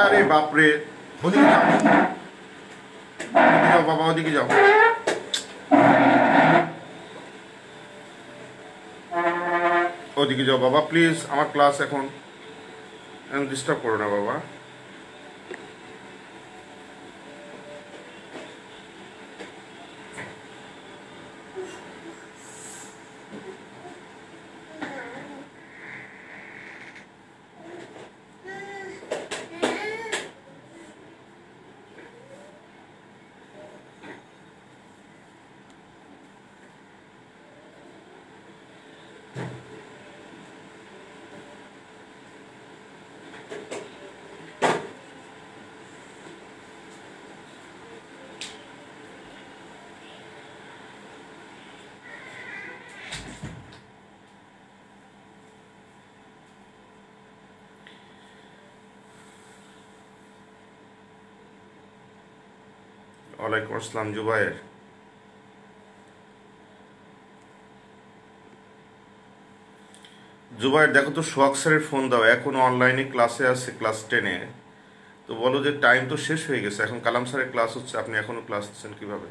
আরে বাপরে, ওদিকে যাও, ওদিকে যাও বাবা, ওদিকে যাও। ওদিকে যাও বাবা প্লিজ, আমার ক্লাস এখন ডিস্টার্ব করো না বাবা। ওয়ালাইকুম আসসালাম জুবায়ের। জুবায়ের দেখো তো, সোহাগ স্যারের ফোন দাও, এখনো অনলাইনে ক্লাসে আছে, ক্লাস 10-এ। তো বলো যে টাইম তো শেষ হয়ে গেছে, এখন কালাম স্যারের ক্লাস হচ্ছে, আপনি এখনো ক্লাস দিচ্ছেন কিভাবে?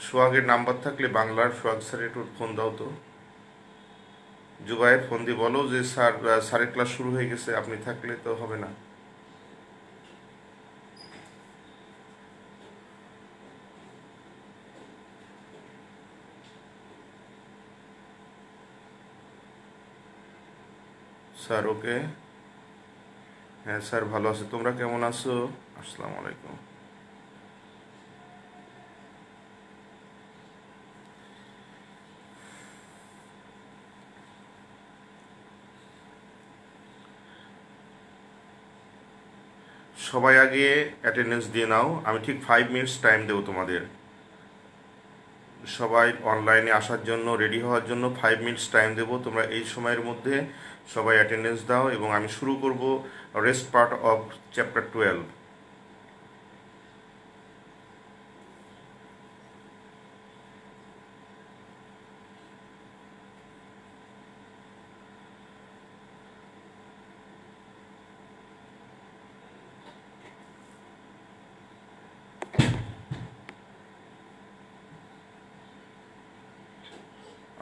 সোহাগের নাম্বার থাকলে বাংলার সোহাগ স্যারের একটু ফোন দাও তো। জুবায়ের ফোন দিয়ে বলো যে স্যারের ক্লাস শুরু হয়ে গেছে, আপনি থাকলে তো হবে না। স্যার ওকে, হ্যাঁ স্যার ভালো আছে, তোমরা কেমন আছো? আসসালামু আলাইকুম। সবাই আগে অ্যাটেন্ডেন্স দিয়ে নাও, আমি ঠিক 5 মিনিটস টাইম দেবো তোমাদের। সবাই অনলাইনে আসার জন্য, রেডি হওয়ার জন্য 5 মিনিটস টাইম দেবো। তোমরা এই সময়ের মধ্যে সবাই অ্যাটেন্ডেন্স দাও এবং আমি শুরু করব রেস্ট পার্ট অফ চ্যাপ্টার 12।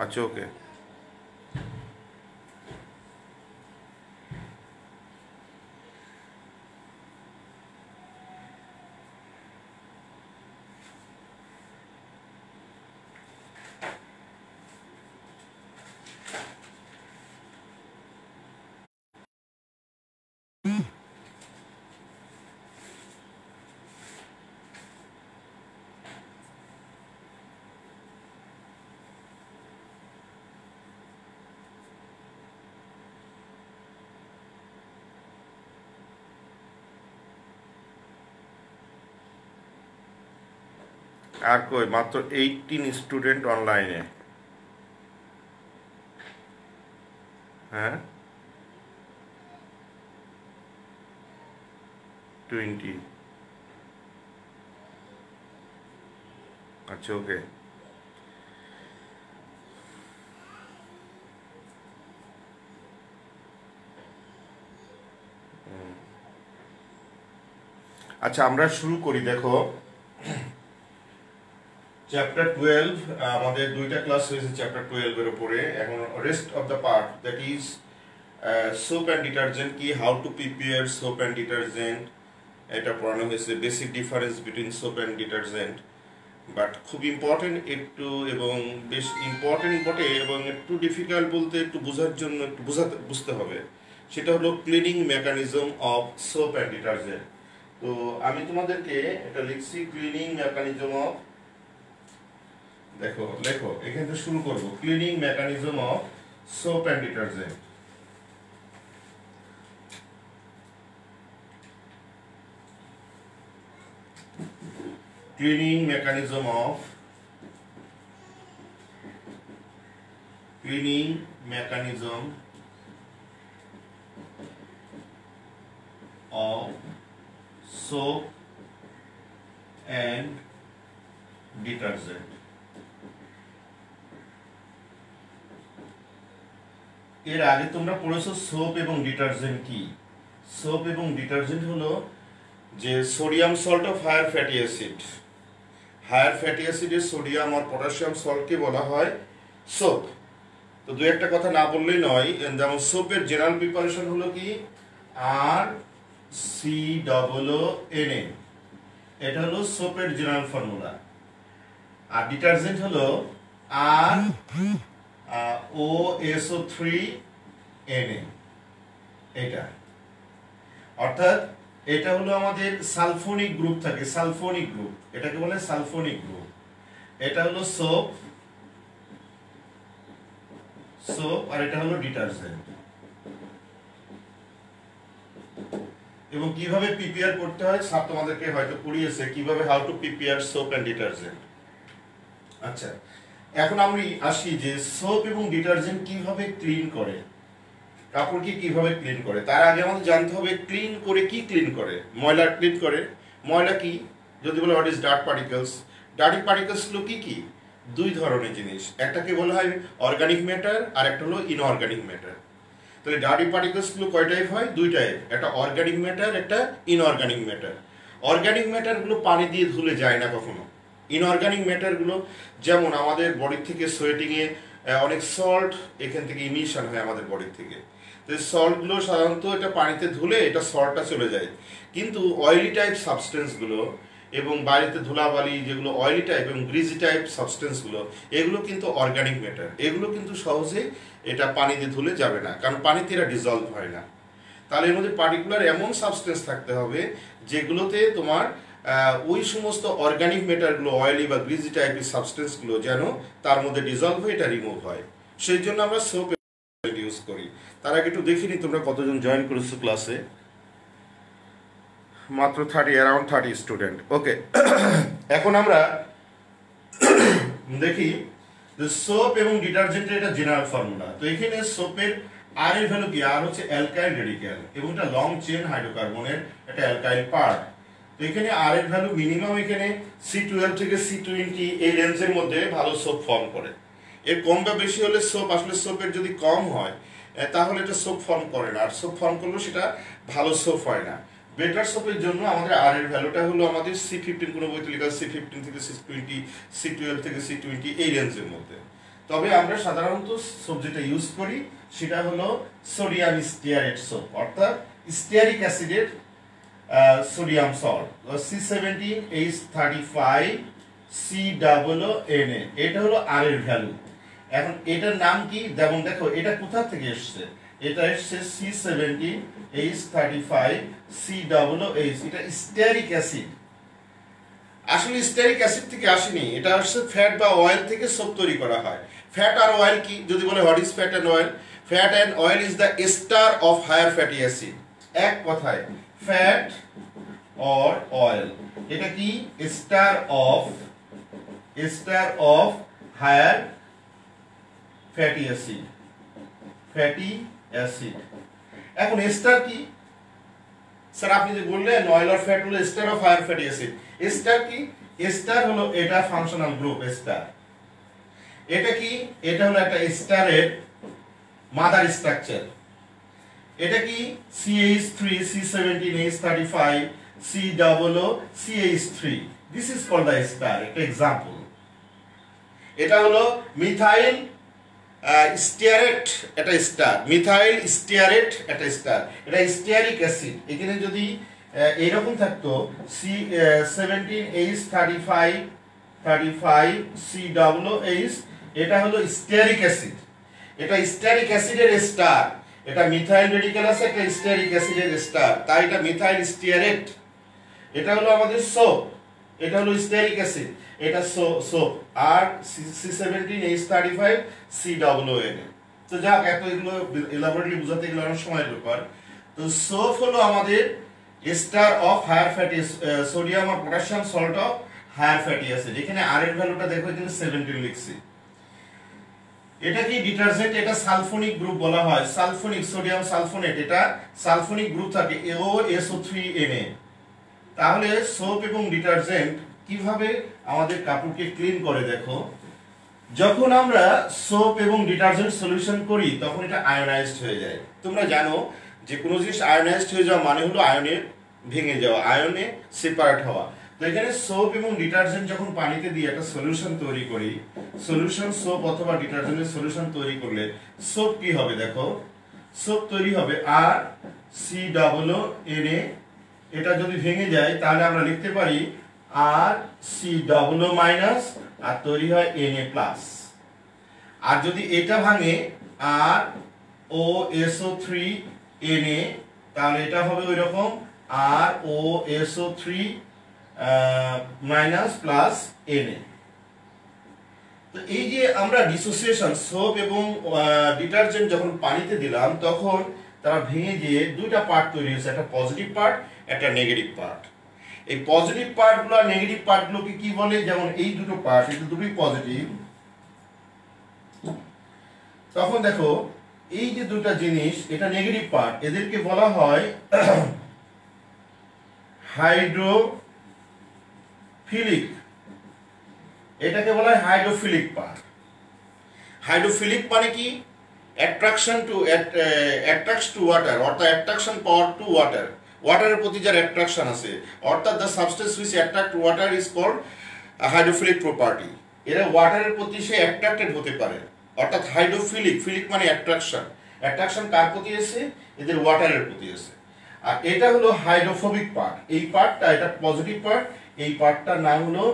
আচ্ছা ওকে। আর কই, মাত্র 18 স্টুডেন্ট অনলাইনে। হ্যাঁ 20। আচ্ছা ওকে। আচ্ছা আমরা শুরু করি। দেখো চ্যাপ্টার 12, আমাদের দুইটা ক্লাস হয়েছে চ্যাপ্টার 12 এর উপরে। এখন rest of the part, that is soap and detergent কি, how to prepare soap and detergent, এটা পড়ানো হয়েছে। Basic difference between soap and detergent, but খুব ইম্পর্টেন্ট একটু, এবং বেশ ইম্পর্টেন্ট বটে, এবং একটু ডিফিকাল্ট বলতে একটু বোঝার জন্য একটু বুঝতে হবে। সেটা হলো cleaning mechanism of soap and detergent. তো আমি তোমাদেরকে এটা লিখছি, ক্লিনিং মেকানিজম অফ, দেখো লেখো, এখান থেকে শুরু করবো, cleaning mechanism of soap and detergent. cleaning mechanism of soap and detergent। এর আগে তোমরা পড়েছো সোপ এবং ডিটারজেন্ট কি। সোপ এবং ডিটারজেন্ট হলো যে sodium salt of higher fatty acid. Higher fatty অ্যাসিডের সোডিয়াম আর পটাশিয়াম সল্টকে বলা হয় সোপ। তো দু একটা কথা না বললেই নয়, যেমন সোপের জেনারেল প্রিপারেশন হলো কি RCOONA, এটা হলো সোপের জেনারেল ফর্মুলা। আর ডিটারজেন্ট হলো ROSO3Na, এটা অর্থাৎ এটা হলো আমাদের সালফোনিক গ্রুপ থাকে, সালফোনিক গ্রুপ, এটাকে বলে সালফোনিক গ্রুপ। এটা হলো সোপ আর এটা হলো ডিটারজেন্ট। এবং কিভাবে প্রিপেয়ার করতে হয় স্যার তোমাদেরকে হয়তো পড়িয়েছে কিভাবে, how to prepare soap and detergent. আচ্ছা, এখন আমি আসি যে সোপ এবং ডিটারজেন্ট কিভাবে ক্লিন করে, কাপড়কে কিভাবে ক্লিন করে। তার আগে আমাদের জানতে হবে ক্লিন করে কি ক্লিন করে। ময়লা ক্লিন করে। ময়লা কি যদি বলে what is dirt particles, dirty particles গুলো কি কি? দুই ধরনের জিনিস, একটাকে বলা হয় অর্গানিক ম্যাটার আর একটা হলো ইনঅর্গানিক ম্যাটার। তাহলে ডার্টি পার্টিকেলস গুলো কয় টাইপ হয়? দুই টাইপ, একটা অর্গানিক ম্যাটার, একটা ইনঅর্গানিক ম্যাটার। অর্গানিক ম্যাটার গুলো পানি দিয়ে ধুলে যায় না কখনো। ইনঅর্গানিক ম্যাটার গুলো যেমন আমাদের বডি থেকে সোয়েটিং এ অনেক সল্ট এখান থেকে ইমিশন হয় আমাদের বডি থেকে। তো সল্ট গুলো সাধারণত এটা পানিতে ধুলে এটা সল্টটা চলে যায়, কিন্তু অয়েলি টাইপ সাবস্টেন্স গুলো এবং বাড়িতে ধুলাবালি যেগুলো অয়েলি টাইপ এবং গ্রিজি টাইপ সাবস্টেন্স গুলো, এগুলো কিন্তু অর্গানিক ম্যাটার। এগুলো কিন্তু সহজে এটা পানিতে ধুলে যাবে না, কারণ পানিতে এরা ডিজলভ হয় না। তাহলে এর মধ্যে পার্টিকুলার এমন সাবস্টেন্স থাকতে হবে যেগুলোতে তোমার ওই সমস্ত অর্গানিক ম্যাটারগুলো অয়েলি বা গ্রিজি টাইপের সাবস্টেন্সগুলো যেন তার মধ্যে ডিজলভ হয়ে এটা রিমুভ হয়। সেই জন্য আমরা সোপ ইউজ করি। তার আগে একটু দেখিনি তোমরা কতজন জয়েন করেছো ক্লাসে। মাত্র অ্যারাউন্ড 30 স্টুডেন্ট। ওকে, এখন আমরা দেখি সোপ এবং ডিটারজেন্টের এটা জেনারেল ফর্মুলা। তো এখানে সোপের আর এর ভ্যালু কি? আর হচ্ছে অ্যালকাইল রেডিক্যাল এবং এটা লং চেন হাইড্রোকার্বনের একটা অ্যালকাইল পার্ট। তো এখানে আর এর ভ্যালু মিনিমাম এখানে C12 থেকে C20 এই রেঞ্জের মধ্যে ভালো সোপ ফর্ম করে। এর কম বা বেশি হলে সোপ, আসলে সোপের যদি কম হয় তাহলে এটা সোপ ফর্ম করে না, আর সোপ ফর্ম করলেও সেটা ভালো সোপ হয় না। বেটার সোপের জন্য আমাদের আর এর ভ্যালুটা হলো আমাদের C15, কোনো বইতে লেখা C15 থেকে C20, C12 থেকে C20 এই রেঞ্জের মধ্যে। তবে আমরা সাধারণত সোপ যেটা ইউজ করি সেটা হলো সোডিয়াম স্টিয়ারেট সোপ, অর্থাৎ স্টিয়ারিক অ্যাসিডের সোডিয়াম সল্ট C17H35COONA, এটা হলো আর এর ভ্যালু। এখন এটার নাম কি? যেমন দেখো এটা কোথা থেকে এসছে, এটা এসছে C17H35COOH, এটা স্টিয়ারিক অ্যাসিড। আসলে স্টিয়ারিক অ্যাসিড থেকে আসেনি, এটা আসছে ফ্যাট বা অয়েল থেকে সোপ তৈরি করা হয়। ফ্যাট আর অয়েল কি যদি বলে what is fat and oil? Fat and oil is the ester of higher fatty acid. এক কথায় ফ্যাট অর অয়েল, এটা কি? Ester of higher fatty acid, fatty acid. এখন এস্টার কি স্যার? আপনি যে বললেন অয়েল আর ফ্যাট হলো ester of higher fatty acid. Ester কি? এস্টার হলো এটা ফাংশনাল গ্রুপ এস্টার। এটা কি? এটা হলো একটা এস্টারের মাদার স্ট্রাকচার। এটা কি? CH3 C17H35 COOCH3, this is called the ester. একটা এক্সাম্পল, এটা হলো মিথাইল স্টিয়ারেট, এটা স্টার। মিথাইল স্টিয়ারেট একটা স্টার, এটা স্টিয়ারিক অ্যাসিড। এখানে যদি এইরকম থাকতো C17H35 COOH, এটা হলো স্টিয়ারিক অ্যাসিড। এটা স্টিয়ারিক অ্যাসিডের স্টার, এটা মিথাইল রেডিক্যাল আছে, একটা স্টিয়ারিক অ্যাসিডের স্টার, তাই এটা মিথাইল স্টিয়ারেট। এটা হলো আমাদের সোপ, এটা হলো স্টিয়ারিক অ্যাসিড, এটা সোপ। আর C17H35 COONA। তো যাক, এত এগুলো এলাবোরেটলি বোঝাতে গেলে অনেক সময়ের ব্যাপার। তো সোপ হলো আমাদের ester of higher fatty, sodium আর potassium salt of higher fatty acid. এখানে আর এর ভ্যালুটা দেখো, এখানে 17 লিখছি। এটা কি? ডিটারজেন্ট, এটা সালফোনিক গ্রুপ বলা হয়। সালফোনিক, সোডিয়াম সালফোনেট, এটা সালফোনিক গ্রুপ থাকে AOSO3Na। তাহলে সোপ এবং ডিটারজেন্ট কিভাবে আমাদের কাপড়কে ক্লিন করে দেখো। যখন আমরা সোপ এবং ডিটারজেন্ট সলিউশন করি তখন এটা আয়োনাইজড হয়ে যায়। তোমরা জানো যে কোনো জিনিস আয়নাইজড হয়ে যাওয়া মানে হলো আয়নে ভেঙে যাওয়া, আয়নে সেপারেট হওয়া। তো এখানে সোপ এবং ডিটারজেন্ট যখন পানিতে দিয়ে একটা সলিউশন তৈরি করি, সলিউশন সোপ অথবা ডিটারজেন্টের সলিউশন তৈরি করলে সোপ কি হবে দেখো, সোপ তৈরি হবে R C double N A. এটা যদি ভেঙে যায় তাহলে আমরা লিখতে পারি আর সি ডাবল মাইনাস আর তৈরি হয় এন এ প্লাস। আর যদি এটা ভাঙে R O S O three N A, তাহলে এটা হবে ওই রকম R O S O three minus plus N A. তো এই যে আমরা ডিসোসিয়েশন সোপ এবং ডিটারজেন্ট যখন পানিতে দিলাম তখন তারা ভেঙে গিয়ে দুইটা পার্ট তৈরি হয়েছে, একটা পজিটিভ পার্ট একটা নেগেটিভ পার্ট। এই পজিটিভ পার্টগুলো আর নেগেটিভ পার্টগুলোকে কি বলে, যেমন এই দুটো পার্ট এটা দুটোই পজিটিভ, তখন দেখো এই যে দুটো জিনিস এটা নেগেটিভ পার্ট, এদেরকে বলা হয় হাইড্রোফিলিক। এটাকে বলা হয় হাইড্রোফিলিক পার্ট। হাইড্রোফিলিক মানে কি, attraction to attracts to water, অর্থাৎ অ্যাট্রাকশন পাওয়ার টু ওয়াটার, ওয়াটারের প্রতি যার অ্যাট্রাকশন আছে, অর্থাৎ the substance which attract water is called hydrophilic property. এরা ওয়াটারের প্রতি সে অ্যাট্রাক্টেড হতে পারে, অর্থাৎ হাইড্রোফিলিক। ফিলিক মানে অ্যাট্রাকশন, অ্যাট্রাকশন কার প্রতি আছে, এদের ওয়াটারের প্রতি আছে। আর এটা হলো হাইড্রোফোবিক পার্ট, এই পার্টটা এটা পজিটিভ পার্ট, এই পার্টটার নাম হলো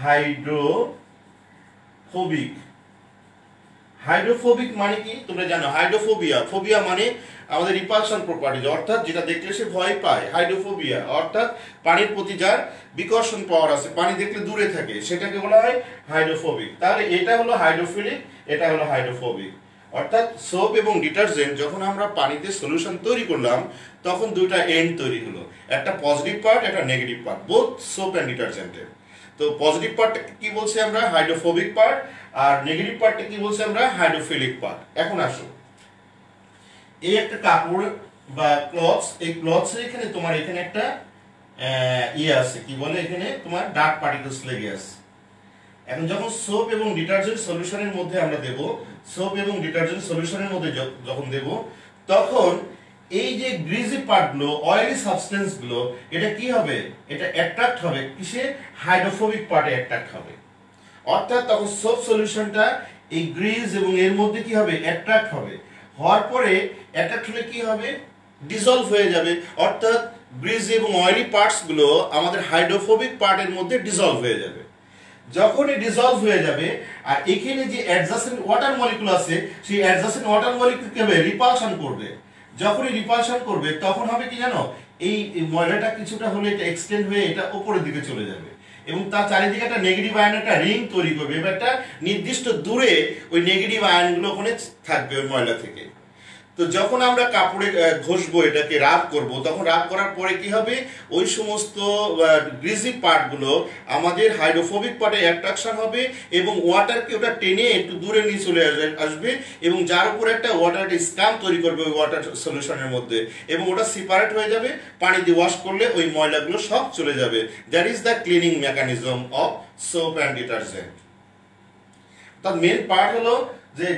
হাইড্রোফোবিক। হাইড্রোফোবিক মানে কি তোমরা জানো, হাইড্রোফোবিয়া, ফোবিয়া মানে আমাদের রিপালশন প্রপার্টিজ, অর্থাৎ যেটা দেখলে সে ভয় পায়। হাইড্রোফোবিয়া অর্থাৎ পানির প্রতি যার বিকর্ষণ পাওয়ার আছে, পানি দেখলে দূরে থাকে, সেটাকে বলা হয় হাইড্রোফোবিক। তাহলে এটা হলো হাইড্রোফিলিক, এটা হলো হাইড্রোফোবিক। অর্থাৎ সোপ এবং ডিটারজেন্ট যখন আমরা পানিতে সলিউশন তৈরি করলাম তখন দুইটা এন্ড তৈরি হলো, একটা পজিটিভ পার্ট একটা negative part, both soap and ডিটারজেন্টের। তো পজিটিভ পার্ট কি বলছি আমরা, হাইড্রোফোবিক পার্ট, আর নেগেটিভ পার্টটা কি বলছি আমরা, হাইড্রোফিলিক পার্ট। এখন আসো, এই একটা কাপড় বা ক্লথস, এই ক্লথস এখানে তোমার এখানে একটা ইয়ে আছে, কি বলে এখানে তোমার ডার্ক পার্টিকেলস লেগে আছে। এখন যখন সোপ এবং ডিটারজেন্ট সলিউশনের মধ্যে আমরা দেব, সোপ এবং ডিটারজেন্ট সলিউশনের মধ্যে যখন দেব তখন এই যে গ্রিজি পার্টগুলো, অয়েলি সাবস্টেন্স গুলো, এটা কি হবে, এটা অ্যাট্রাক্ট হবে কিসে, হাইড্রোফোবিক পার্টে অ্যাট্রাক্ট হবে। অর্থাৎ তখন সোপ সলিউশনটা এই গ্রিজ এবং এর মধ্যে কি হবে, অ্যাট্রাক্ট হবে। হওয়ার পরে অ্যাট্রাক্ট হলে কি হবে, ডিসলভ হয়ে যাবে। অর্থাৎ গ্রিজ এবং অয়েলি পার্টস গুলো আমাদের হাইড্রোফোবিক পার্টের মধ্যে ডিসলভ হয়ে যাবে। যখনই ডিসলভ হয়ে যাবে আর এখানে যে অ্যাডজাসেন্ট ওয়াটার মলিকুল আছে, সেই অ্যাডজাসেন্ট ওয়াটার মলিকুল কি হবে, রিপালশন করবে। যখনই রিপালশন করবে তখন হবে কি জানো, এই ময়লাটা কিছুটা হলে এটা এক্সটেন্ড হয়ে এটা উপরের দিকে চলে যাবে এবং তার চারিদিকে একটা নেগেটিভ আয়ন একটা রিং তৈরি করবে। এবার একটা নির্দিষ্ট দূরে ওই নেগেটিভ আয়নগুলো ওখানে থাকবে ওই ময়লা থেকে। তো যখন আমরা কাপড়ে ঘষবো, এটাকে রাব করব, তখন রাব করার পরে কি হবে, ওই সমস্ত গ্রিজি পার্টগুলো আমাদের হাইড্রোফোবিক পার্টে অ্যাট্রাকশন হবে এবং ওয়াটারকে ওটা টেনে একটু দূরে নিয়ে চলে আসবে এবং যার উপরে একটা ওয়াটার স্কাম তৈরি করবে ওই ওয়াটার সলিউশনের মধ্যে এবং ওটা সেপারেট হয়ে যাবে। পানি দিয়ে ওয়াশ করলে ওই ময়লাগুলো সব চলে যাবে। That is the cleaning mechanism of soap and detergent. তার মেন পার্ট হলো যে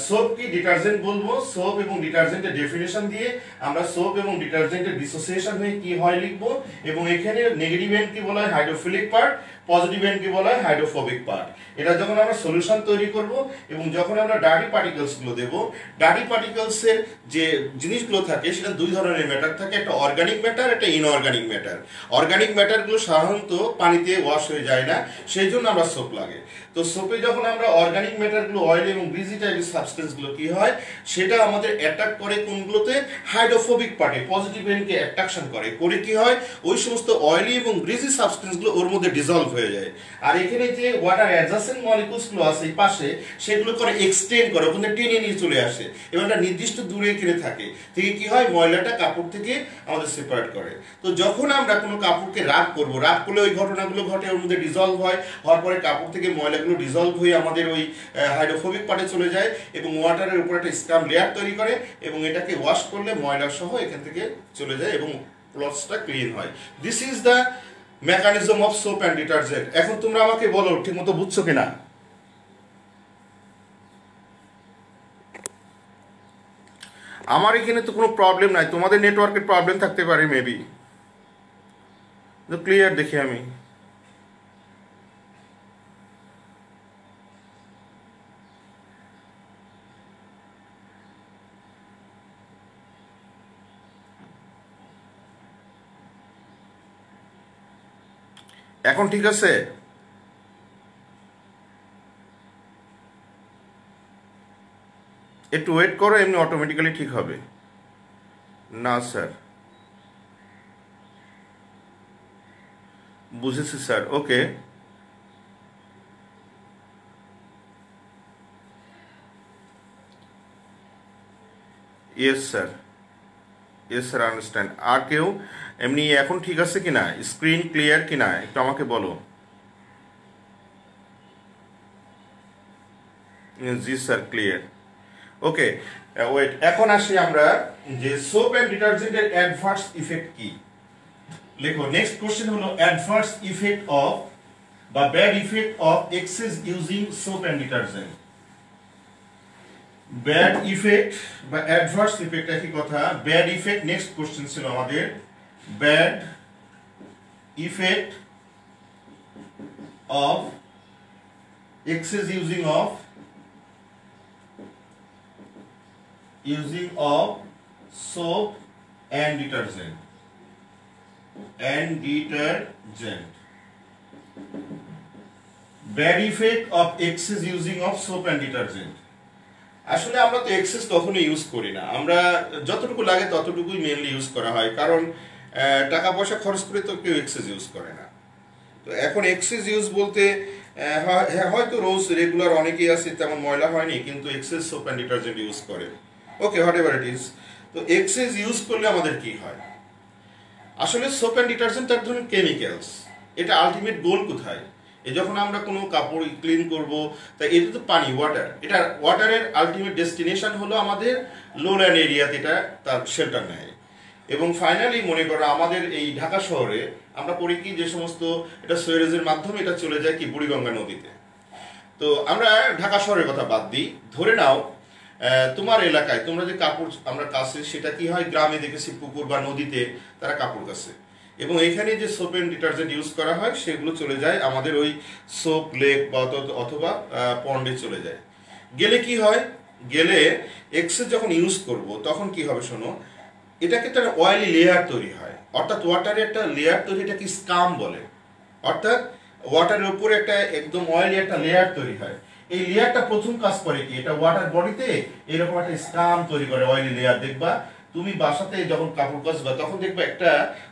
সোপ কি ডিটারজেন্ট বলবো, সোপ এবং ডিটারজেন্টের ডেফিনেশন দিয়ে আমরা সোপ এবং ডিটারজেন্টের ডিসোসিয়েশন হয়ে কি হয় লিখবো এবং এখানে নেগেটিভ এন্ড কি বলা হয়, হাইড্রোফিলিক পার্ট, পজিটিভ এন্ড কি বলা হয়, হাইড্রোফোবিক পার্ট। এটা যখন আমরা সলিউশন তৈরি করব এবং যখন আমরা ডার্টি পার্টিকেলস গুলো দেব, ডার্টি পার্টিকেলস এর যে জিনিসগুলো থাকে সেটা দুই ধরনের ম্যাটার থাকে, একটা অর্গানিক ম্যাটার, একটা ইনঅর্গানিক ম্যাটার। অর্গানিক ম্যাটার গুলো সাধারণত পানিতে ওয়াশ হয়ে যায় না, সেই জন্য আমরা সোপ লাগে। তো সোপে যখন আমরা অর্গানিক ম্যাটার গুলো, অয়েল এবং গ্রিজি টাইপের সাবস্টেন্স গুলো কি হয়, সেটা আমাদের অ্যাট্রাক্ট করে কোনগুলোতে, হাইড্রোফোবিক পার্টে, পজিটিভ এন্ডকে অ্যাট্রাকশন করে কি হয়, ওই সমস্ত অয়েলি এবং গ্রিজি সাবস্টেন্স গুলো ওর মধ্যে ডিসলভ হয়ে যায়। আর এখানে যে ওয়াটার অ্যাডজাসেন্ট মলিকুলস গুলো আছে এই পাশে, সেগুলো করে এক্সটেন্ড করে, ওখানে টেনে নিয়ে চলে আসে এবং একটা নির্দিষ্ট দূরে এখানে থাকে থেকে কি হয়, ময়লাটা কাপড় থেকে আমাদের সেপারেট করে। তো যখন আমরা কোনো কাপড়কে রাব করব, রাব করলে ওই ঘটনাগুলো ঘটে, ওর মধ্যে ডিসলভ হয়, হওয়ার পরে কাপড় থেকে ময়লাগুলো ডিসলভ হয়ে আমাদের ওই হাইড্রোফোবিক পার্টে চলে যায় এবং ওয়াটারের উপর একটা স্কাম লেয়ার তৈরি করে এবং এটাকে ওয়াশ করলে ময়লা সহ এখান থেকে চলে যায় এবং ক্লথসটা ক্লিন হয়। This is the mechanism of soap and detergent. এখন তোমরা আমাকে বলো ঠিক মতো বুঝছো কিনা। আমার এখানে তো কোনো প্রবলেম নাই, তোমাদের নেটওয়ার্কের প্রবলেম থাকতে পারে মেবি। তো ক্লিয়ার দেখি আমি। এখন ঠিক আছে? একটু ওয়েট করো, এমনি অটোমেটিক্যালি ঠিক হবে। না স্যার, বুঝেছি sir, okay. Yes sir, yes sir, understand. আর কেউ এমনি এখন ঠিক আছে কিনা, স্ক্রিন ক্লিয়ার কিনা একটু আমাকে বলো। জি স্যার, ক্লিয়ার, ওকে। ওয়েট, এখন আসি আমরা যে সোপ অ্যান্ড ডিটারজেন্টের অ্যাডভার্স ইফেক্ট কি। লেখো, নেক্সট কোশ্চেন হলো অ্যাডভার্স ইফেক্ট অফ বা bad effect of excess using soap and detergent. Bad effect বা অ্যাডভার্স ইফেক্ট একই কথা। ব্যাড ইফেক্ট, নেক্সট কোশ্চেন ছিল আমাদের bad effect of excess using of soap and detergent bad effect of excess using of soap and detergent। আসলে আমরা তো access কখনো use করি না, আমরা যতটুকু লাগে ততটুকুই মেইনলি ইউজ করা হয়, কারণ টাকা পয়সা খরচ করে তো কেউ এক্সেস ইউজ করে না। তো এখন এক্সেস ইউজ বলতে হয়তো রোজ রেগুলার অনেকেই আছে তেমন ময়লা হয়নি, কিন্তু excess soap and detergent use করে, okay, whatever it is. তো এক্সেস ইউজ করলে আমাদের কি হয়? আসলে সোপ অ্যান্ড ডিটারজেন্ট এক ধরনের কেমিক্যালস, এটা আলটিমেট গোল কোথায়? যখন আমরা কোনো কাপড় ক্লিন করব, তাই এটা তো পানি, ওয়াটার, এটা ওয়াটারের আলটিমেট ডেস্টিনেশন হলো আমাদের লোল্যান্ড এরিয়াতে এটা তার শেল্টার নেয়। এবং ফাইনালি মনে করো আমাদের এই ঢাকা শহরে আমরা করি কি, যে সমস্ত এটা সুয়েরেজের মাধ্যমে এটা চলে যায় কি বুড়িগঙ্গা নদীতে। তো আমরা ঢাকা শহরের কথা বাদ দিই, ধরে নাও তোমার এলাকায় তোমরা যে কাপড় আমরা কাছে, সেটা কি হয়, গ্রামে দেখেছি পুকুর বা নদীতে তারা কাপড় কাছে, এবং এখানে যে সোপ অ্যান্ড ডিটারজেন্ট ইউজ করা হয় সেগুলো চলে যায় আমাদের ওই সোপ লেক বা অথবা পন্ডে চলে যায়। গেলে কি হয়, গেলে এক্সেস যখন ইউজ করব তখন কি হবে শোনো, এটাকে একটা অয়েলি লেয়ার তৈরি হয়, অর্থাৎ ওয়াটারের একটা লেয়ার তৈরি, এটাকে স্কাম বলে। অর্থাৎ ওয়াটারের উপরে একটা একদম অয়েলি একটা লেয়ার তৈরি হয়। এই লেয়ারটা প্রথম কাজ করে কি, এটা ওয়াটার বডিতে এরকম একটা স্কাম তৈরি করে, অয়েলি লেয়ার। দেখবা তুমি বাসাতে যখন কাপড় কাচবা তখন দেখবা একটা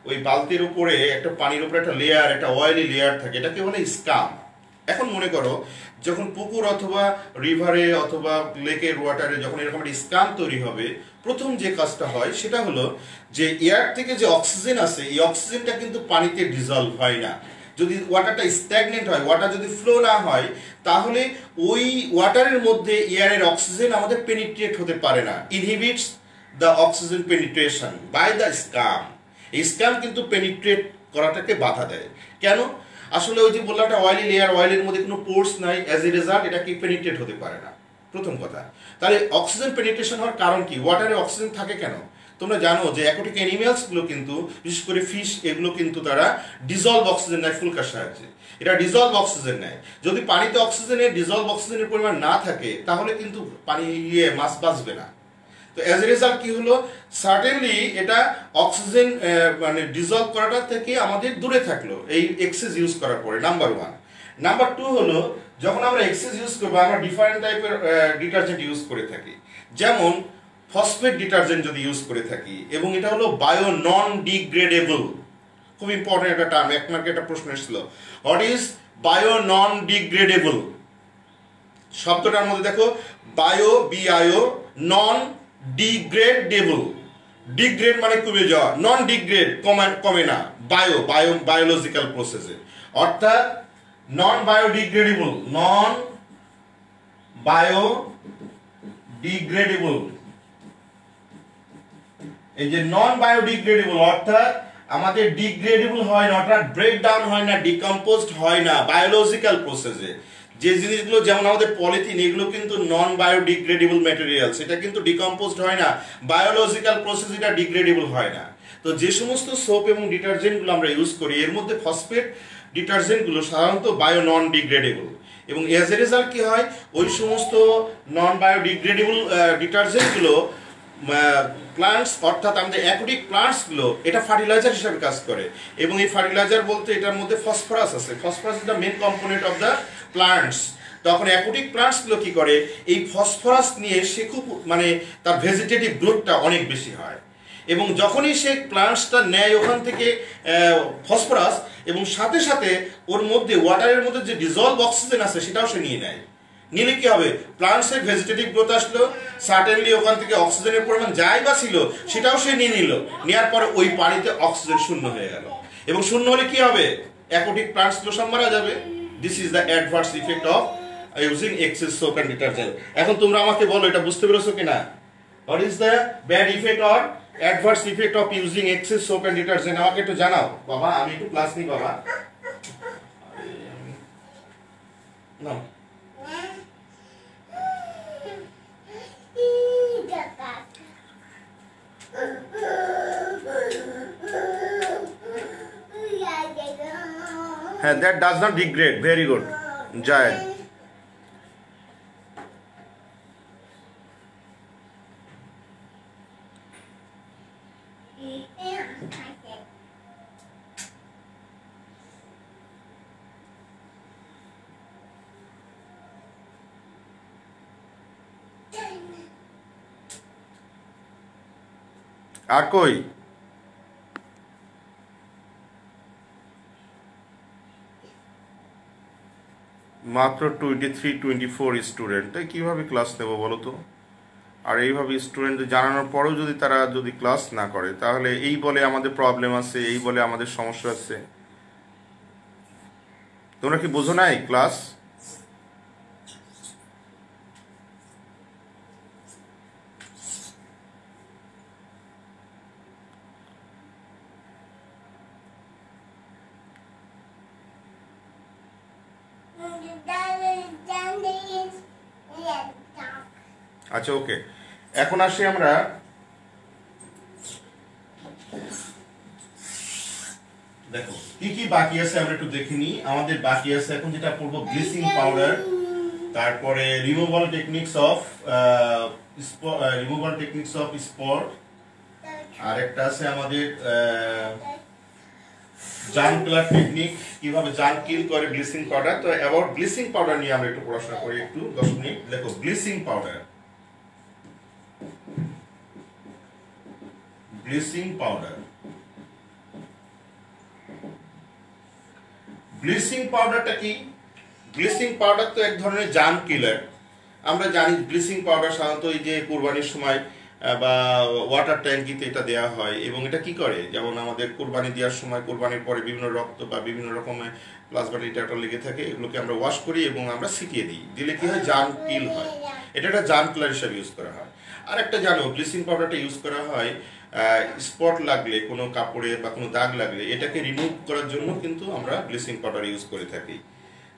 ওই বালতির উপরে একটা পানির উপরে একটা লেয়ার, একটা অয়েলি লেয়ার থাকে, এটাকে বলে স্কাম। এখন মনে করো যখন পুকুর অথবা রিভারে অথবা লেকের ওয়াটারে যখন এরকম একটা স্কাম তৈরি হবে, প্রথম যে কাজটা হয় সেটা হলো যে এয়ার থেকে যে অক্সিজেন আছে, এই অক্সিজেনটা কিন্তু পানিতে ডিজলভ হয় না। যদি ওয়াটারটা স্ট্যাগনেন্ট হয়, ওয়াটার যদি ফ্লো না হয়, তাহলে ওই ওয়াটারের মধ্যে এয়ারের অক্সিজেন আমাদের পেনিট্রেট হতে পারে না, inhibits the oxygen penetration by the scum. এই স্কাম কিন্তু পেনিট্রেট করাটাকে বাধা দেয়। কেন? আসলে ওই যে বললাম একটা অয়েলি লেয়ার, অয়েলের মধ্যে কোনো পোর্স নাই, অ্যাজ এ রেজাল্ট এটা কি পেনিট্রেট হতে পারে না, প্রথম কথা। তাহলে অক্সিজেন পেনিট্রেশন হওয়ার কারণ কি? ওয়াটারে অক্সিজেন থাকে কেন? তোমরা জানো যে অ্যাকোয়াটিক অ্যানিমেলসগুলো কিন্তু, বিশেষ করে ফিশ, এগুলো কিন্তু তারা ডিজলভ অক্সিজেন নেয় ফুলকার সাহায্যে। এটা ডিজলভ অক্সিজেন নেয়। যদি পানিতে অক্সিজেনের ডিজলভ অক্সিজেনের পরিমাণ না থাকে তাহলে কিন্তু পানি মাছ বাঁচবে না। তো অ্যাজ এ রেজাল্ট কি হলো, সার্টেনলি এটা অক্সিজেন মানে ডিজলভ করাটা থেকে আমাদের দূরে থাকলো এই এক্সেস ইউজ করার পরে, নাম্বার ওয়ান। নাম্বার টু হলো, যখন আমরা এক্সেস ইউজ করবো আমরা ডিফারেন্ট টাইপের ডিটারজেন্ট ইউজ করে থাকি, যেমন ফসফেট ডিটারজেন্ট যদি ইউজ করে থাকি, এবং এটা হলো বায়ো নন ডিগ্রেডেবল। খুব ইম্পর্টেন্ট একটা টার্ম, এক মার্কে একটা প্রশ্ন এসেছিল, what is bio non degradable? শব্দটার মধ্যে দেখো, বায়ো, বিআইও, নন ডিগ্রেডেবল। ডিগ্রেড মানে কমে যাওয়া, নন ডিগ্রেড কমে না, বায়োলজিক্যাল প্রসেসে, অর্থাৎ নন বায়োডিগ্রেডেবল, নন বায়োডিগ্রেডেবল। এই যে নন বায়োডিগ্রেডেবল অর্থাৎ আমাদের ডিগ্রেডেবল হয় না, অর্থাৎ ব্রেকডাউন হয় না, ডিকম্পোজড হয় না বায়োলজিক্যাল প্রসেসে। যে জিনিসগুলো যেমন আমাদের পলিথিন, এগুলো কিন্তু নন বায়োডিগ্রেডেবল ম্যাটেরিয়ালস, এটা কিন্তু ডিকম্পোজড হয় না, বায়োলজিক্যাল প্রসেস এটা ডিগ্রেডেবল হয় না। তো যে সমস্ত সোপ এবং ডিটারজেন্টগুলো আমরা ইউজ করি এর মধ্যে ফসফেট ডিটারজেন্টগুলো সাধারণত বায়ো নন ডিগ্রেডেবল, এবং এজ এ রেজাল্ট কি হয়, ওই সমস্ত নন বায়োডিগ্রেডেবল ডিটারজেন্টগুলো প্লান্টস অর্থাৎ আমাদের অ্যাকোটিক প্লান্টসগুলো এটা ফার্টিলাইজার হিসাবে কাজ করে। এবং এই ফার্টিলাইজার বলতে এটার মধ্যে ফসফরাস আছে, phosphorus is the main component of the plants. তখন অ্যাকোটিক প্লান্টসগুলো কি করে, এই ফসফরাস নিয়ে সে খুব মানে তার ভেজিটেটিভ গ্রোথটা অনেক বেশি হয়, এবং যখনই সে প্লান্টসটা নেয় ওখান থেকে ফসফরাস, এবং সাথে সাথে ওর মধ্যে ওয়াটারের মধ্যে যে ডিজলভ অক্সিজেন আছে সেটাও সে নিয়ে নেয়। নিলে কি হবে, প্লান্টসের ভেজিটেটিভ গ্রোথ আসলো, সার্টেনলি ওখান থেকে অক্সিজেনের পরিমাণ যাই বা ছিল সেটাও সে নিয়ে নিল, নেওয়ার পরে ওই পানিতে অক্সিজেন শূন্য হয়ে গেল, এবং শূন্য হলে কি হবে, অ্যাকোটিক প্লান্টসগুলো সব মারা যাবে। This is the adverse effect of using excess soap and detergent. এখন তোমরা আমাকে বলো এটা বুঝতে পেরেছো কিনা, what is the bad effect or adverse effect of using excess soap and detergent? আমাকে একটু জানাও বাবা, আমি একটু ক্লাস নিই বাবা। না হ্যাঁ, that does not degrade. Very good, Jayed. আর কই মাত্র 23-24 স্টুডেন্ট, তাই কীভাবে ক্লাস নেব বলো তো? আর এইভাবে স্টুডেন্টদের জানানোর পরেও যদি তারা যদি ক্লাস না করে, তাহলে এই বলে আমাদের প্রবলেম আছে, এই বলে আমাদের সমস্যা আছে। তোমরা কি বোঝো নাই ক্লাস? আচ্ছা ওকে, এখন আসি আমরা দেখো কি কি বাকি আছে আমরা একটু দেখে নিই। আমাদের বাকি আছে এখন যেটা পড়বো ব্লিচিং পাউডার, তারপরে রিমুভাল টেকনিক্স অফ স্পট, আর একটা আছে আমাদের জার্ম কিলার টেকনিক, কিভাবে জার্ম কিল করে ব্লিচিং পাউডার। তো অ্যাবাউট ব্লিচিং পাউডার নিয়ে আমরা একটু পড়াশোনা করি একটু 10 মিনিট। দেখো bleaching powder, bleaching powder bleaching পাউডারটা কি? ব্লিচিং পাউডার তো এক ধরনের জার্ম কিলার। আমরা জানি ব্লিচিং পাউডার সাধারণত এই যে কুরবানির সময় বা ওয়াটার ট্যাঙ্কিতে এটা দেওয়া হয়, এবং এটা কি করে, যেমন আমাদের কুরবানি দেওয়ার সময় কুরবানির পরে বিভিন্ন রক্ত বা বিভিন্ন রকমের প্লাজমা ডিটেক্টর লেগে থাকে, এগুলোকে আমরা ওয়াশ করি এবং আমরা ছিটিয়ে দিই, দিলে কি হয়, জার্ম কিল হয়। এটা একটা জার্ম কিলার হিসাবে ইউজ করা হয়। আর একটা জানো, ব্লিচিং পাউডারটা ইউজ করা হয় স্পট লাগলে, কোনো কাপড়ে বা কোনো দাগ লাগলে এটাকে রিমুভ করার জন্য কিন্তু আমরা ব্লিচিং পাউডার ইউজ করে থাকি।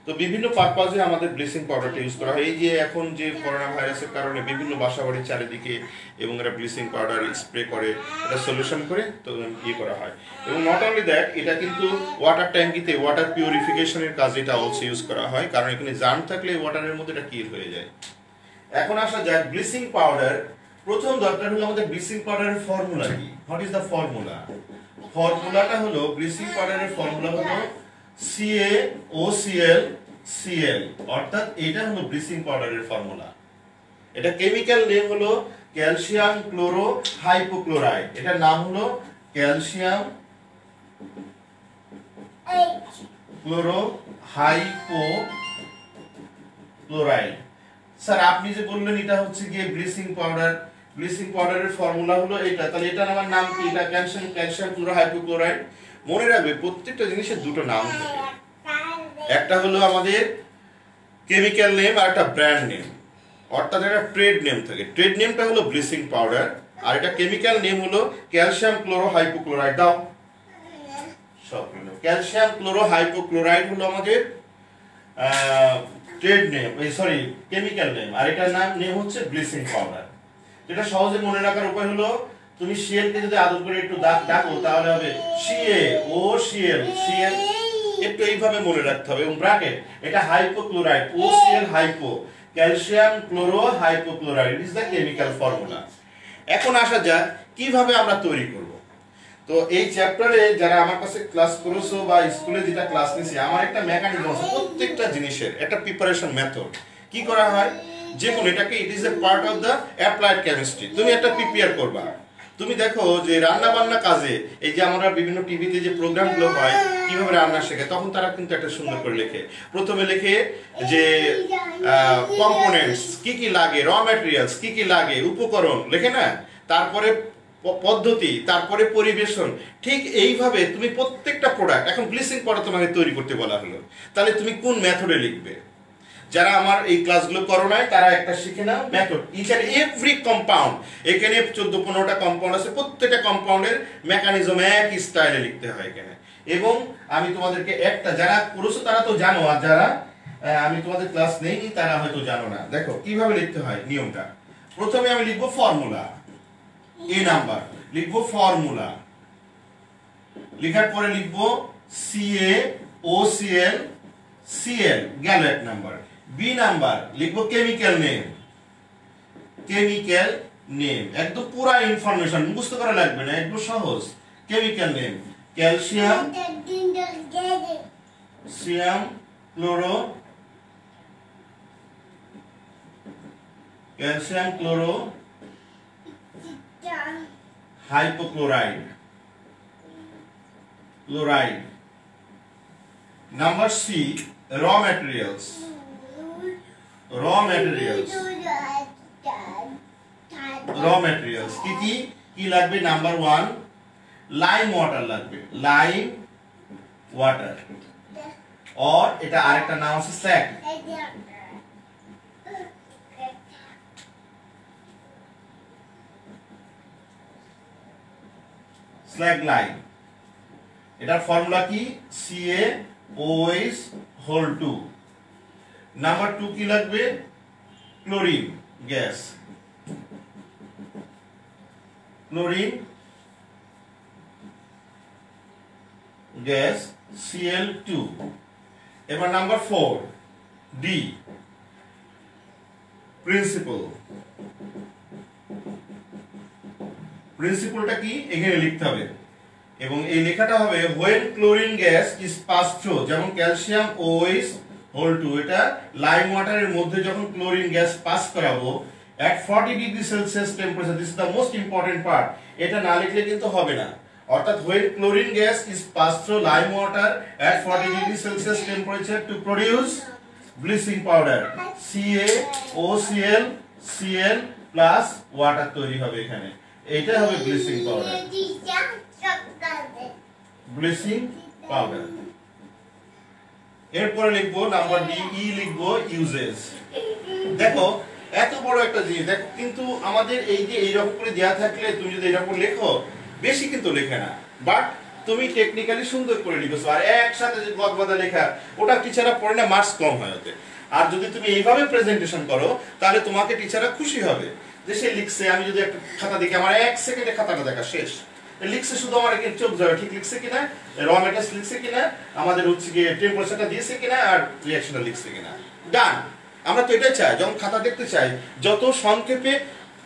তো বিভিন্ন পারপাজে আমাদের ব্লিচিং পাউডারটা ইউজ করা হয়। এই যে এখন যে করোনা ভাইরাসের কারণে বিভিন্ন বাসাবাড়ির চারিদিকে এবং এরা ব্লিচিং পাউডার স্প্রে করে, এটা সলিউশন করে তো ইয়ে করা হয়। এবং নট অনলি দ্যাট, এটা কিন্তু ওয়াটার ট্যাঙ্কিতে ওয়াটার পিউরিফিকেশনের কাজে এটা অলসো ইউজ করা হয়, কারণ এখানে জার্ম থাকলে ওয়াটারের মধ্যে এটা কিল হয়ে যায়। এখন আসা যাক ব্লিচিং পাউডার। প্রথম দরকার হলো আমাদের ব্লিচিং পাউডারের ফর্মুলা কি। What is the formula? ফর্মুলাটা হলো, ব্লিচিং পাউডারের ফর্মুলা হলো CaOCl, অর্থাৎ এটা হলো ব্লিচিং পাউডারের ফর্মুলা। এটা কেমিক্যাল নেম হলো ক্যালসিয়াম ক্লোরো হাইপোক্লোরাইড। এটার নাম হলো ক্যালসিয়াম ক্লোরো হাইপোক্লোরাইড। স্যার আপনি যে বললেন এটা হচ্ছে গিয়ে ব্লিচিং পাউডার, ব্লিচিং পাউডারের ফর্মুলা হলো এটা, তাহলে এটার আমার নাম কি? এটা ক্যালসিয়াম ক্লোরো হাইপোক্লোরাইড। মনে রাখবে প্রত্যেকটা জিনিসের দুটো নাম থাকে, একটা হলো আমাদের কেমিক্যাল নেম আর একটা ব্র্যান্ড নেম, অর্থাৎ একটা ট্রেড নেম থাকে। ট্রেড নেমটা হলো ব্লিচিং পাউডার, আর এটা কেমিক্যাল নেম হলো ক্যালসিয়াম ক্লোরো হাইপোক্লোরাইড। দাও সব ক্যালসিয়াম ক্লোরো হাইপোক্লোরাইড হলো আমাদের trade name, sorry chemical name, আর এটার নেম হচ্ছে ব্লিচিং পাউডার। এটা সহজে মনে রাখার উপায় হলো তুমি সিএল কে যদি আদর করে একটু ডাকো তাহলে হবে সিএ ও সিএল, সিএল একটু এইভাবে মনে রাখতে হবে। এবং ব্র্যাকেট, এটা hypochloride, O CL hypo, calcium chloro hypochloride is the chemical formula. এখন আসা যাক কিভাবে আমরা তৈরি করব। তো এই চ্যাপ্টারে যারা আমার কাছে ক্লাস করেছো বা স্কুলে যেটা ক্লাস নিয়েছি, আমার একটা মেকানিজম আছে প্রত্যেকটা জিনিসের, একটা প্রিপারেশন মেথড। কি করা হয়, যে কোন এটাকে it is a part of the applied chemistry. তুমি একটা প্রিপেয়ার করবা। তুমি দেখো যে রান্না বান্না কাজে এই যে আমরা বিভিন্ন টিভিতে যে প্রোগ্রামগুলো হয় কিভাবে রান্না শেখে, তখন তারা কিন্তু একটা সুন্দর করে লেখে। প্রথমে লেখে যে কম্পোনেন্টস কি কি লাগে, র ম্যাটেরিয়ালস কি কি লাগে, উপকরণ লেখে না, তারপরে পদ্ধতি, তারপরে পরিবেশন। ঠিক এইভাবে তুমি প্রত্যেকটা প্রোডাক্ট, এখন ব্লিচিং পাউডার তোমাকে তৈরি করতে বলা হলো, তাহলে তুমি কোন মেথডে লিখবে। যারা আমার এই ক্লাসগুলো করো নাই তারা একটা শিখে নাও method. Each and every compound, এখানে 14-15টা কম্পাউন্ড আছে, প্রত্যেকটা কম্পাউন্ডের মেকানিজম এক স্টাইলে লিখতে হয় এখানে। এবং আমি তোমাদেরকে একটা, যারা করেছো তারা তো জানো, আর যারা আমি তোমাদের ক্লাস নেইনি তারা হয়তো জানো না। দেখো কিভাবে লিখতে হয় নিয়মটা। প্রথমে আমি লিখবো ফর্মুলা, এ নাম্বার লিখবো ফর্মুলা, লেখার পরে লিখবো সিএ ও সিএল, সিএল গেল এক নাম্বার। বি নাম্বার লিখবো কেমিক্যাল নেম, কেমিক্যাল নেম একদম পুরা ইনফরমেশন মুখস্থ করা লাগবে না, একদম সহজ। কেমিক্যাল নেম ক্যালসিয়াম, সিয়াম chloro, calcium chloro hypochloride, chloride. Number C, raw materials. Raw materials. Raw materials. কি লাগবে? Number 1, lime water লাগবে, lime water, or এটা আরেকটা নাম আছে slag, slag lime। এটার ফর্মুলা কি? CaOH2। নাম্বার 2 কি লাগবে? Chlorine gas, chlorine gas Cl2। এবার নাম্বার 4 ডি, প্রিন্সিপল। প্রিন্সিপলটা কি এখানে লিখতে হবে, এবং এই লেখাটা হবে when chlorine gas is passed through, যেমন ক্যালসিয়াম OH2 এটা লাইম ওয়াটারের মধ্যে যখন ক্লোরিন গ্যাস পাস করাবো at 40 degree Celsius temperature, this is the most important part. এটা না লিখলে কিন্তু হবে না। অর্থাৎ when chlorine gas is passed through lime water at 40 degree Celsius temperature to produce bleaching powder, CaOCl, Cl plus water তৈরি হবে এখানে, এটা হবে ব্লিচিং পাউডার, ব্লিচিং পাউডার। এরপরে লিখবো নাম্বার ডি, ই লিখবো ইউজেস। দেখো এত বড় একটা জিনিস দেখো, কিন্তু আমাদের এই যে এইরকম করে দেয়া থাকলে তুমি যদি এরকম লেখো বেশি কিন্তু লেখে না, বাট তুমি টেকনিক্যালি সুন্দর করে লিখেছো। আর একসাথে যে গদবাদা লেখা ওটা টিচাররা পড়ে না, মার্কস কম হয় ওতে। আর যদি তুমি এইভাবে প্রেজেন্টেশন করো তাহলে তোমাকে টিচাররা খুশি হবে যে সে লিখছে। আমি যদি একটা খাতা দেখি আমার 1 সেকেন্ডে খাতাটা দেখা শেষ, লিখছে শুধু আমার এখানে চোখ যাবে ঠিক লিখছে কিনা, র ম্যাটার্স লিখছে কিনা, আমাদের হচ্ছে গিয়ে টেম্পারেচারটা দিয়েছে কিনা, আর রিঅ্যাকশনটা লিখছে কিনা, ডান। আমরা তো এটাই চাই, যখন খাতা দেখতে চাই যত সংক্ষেপে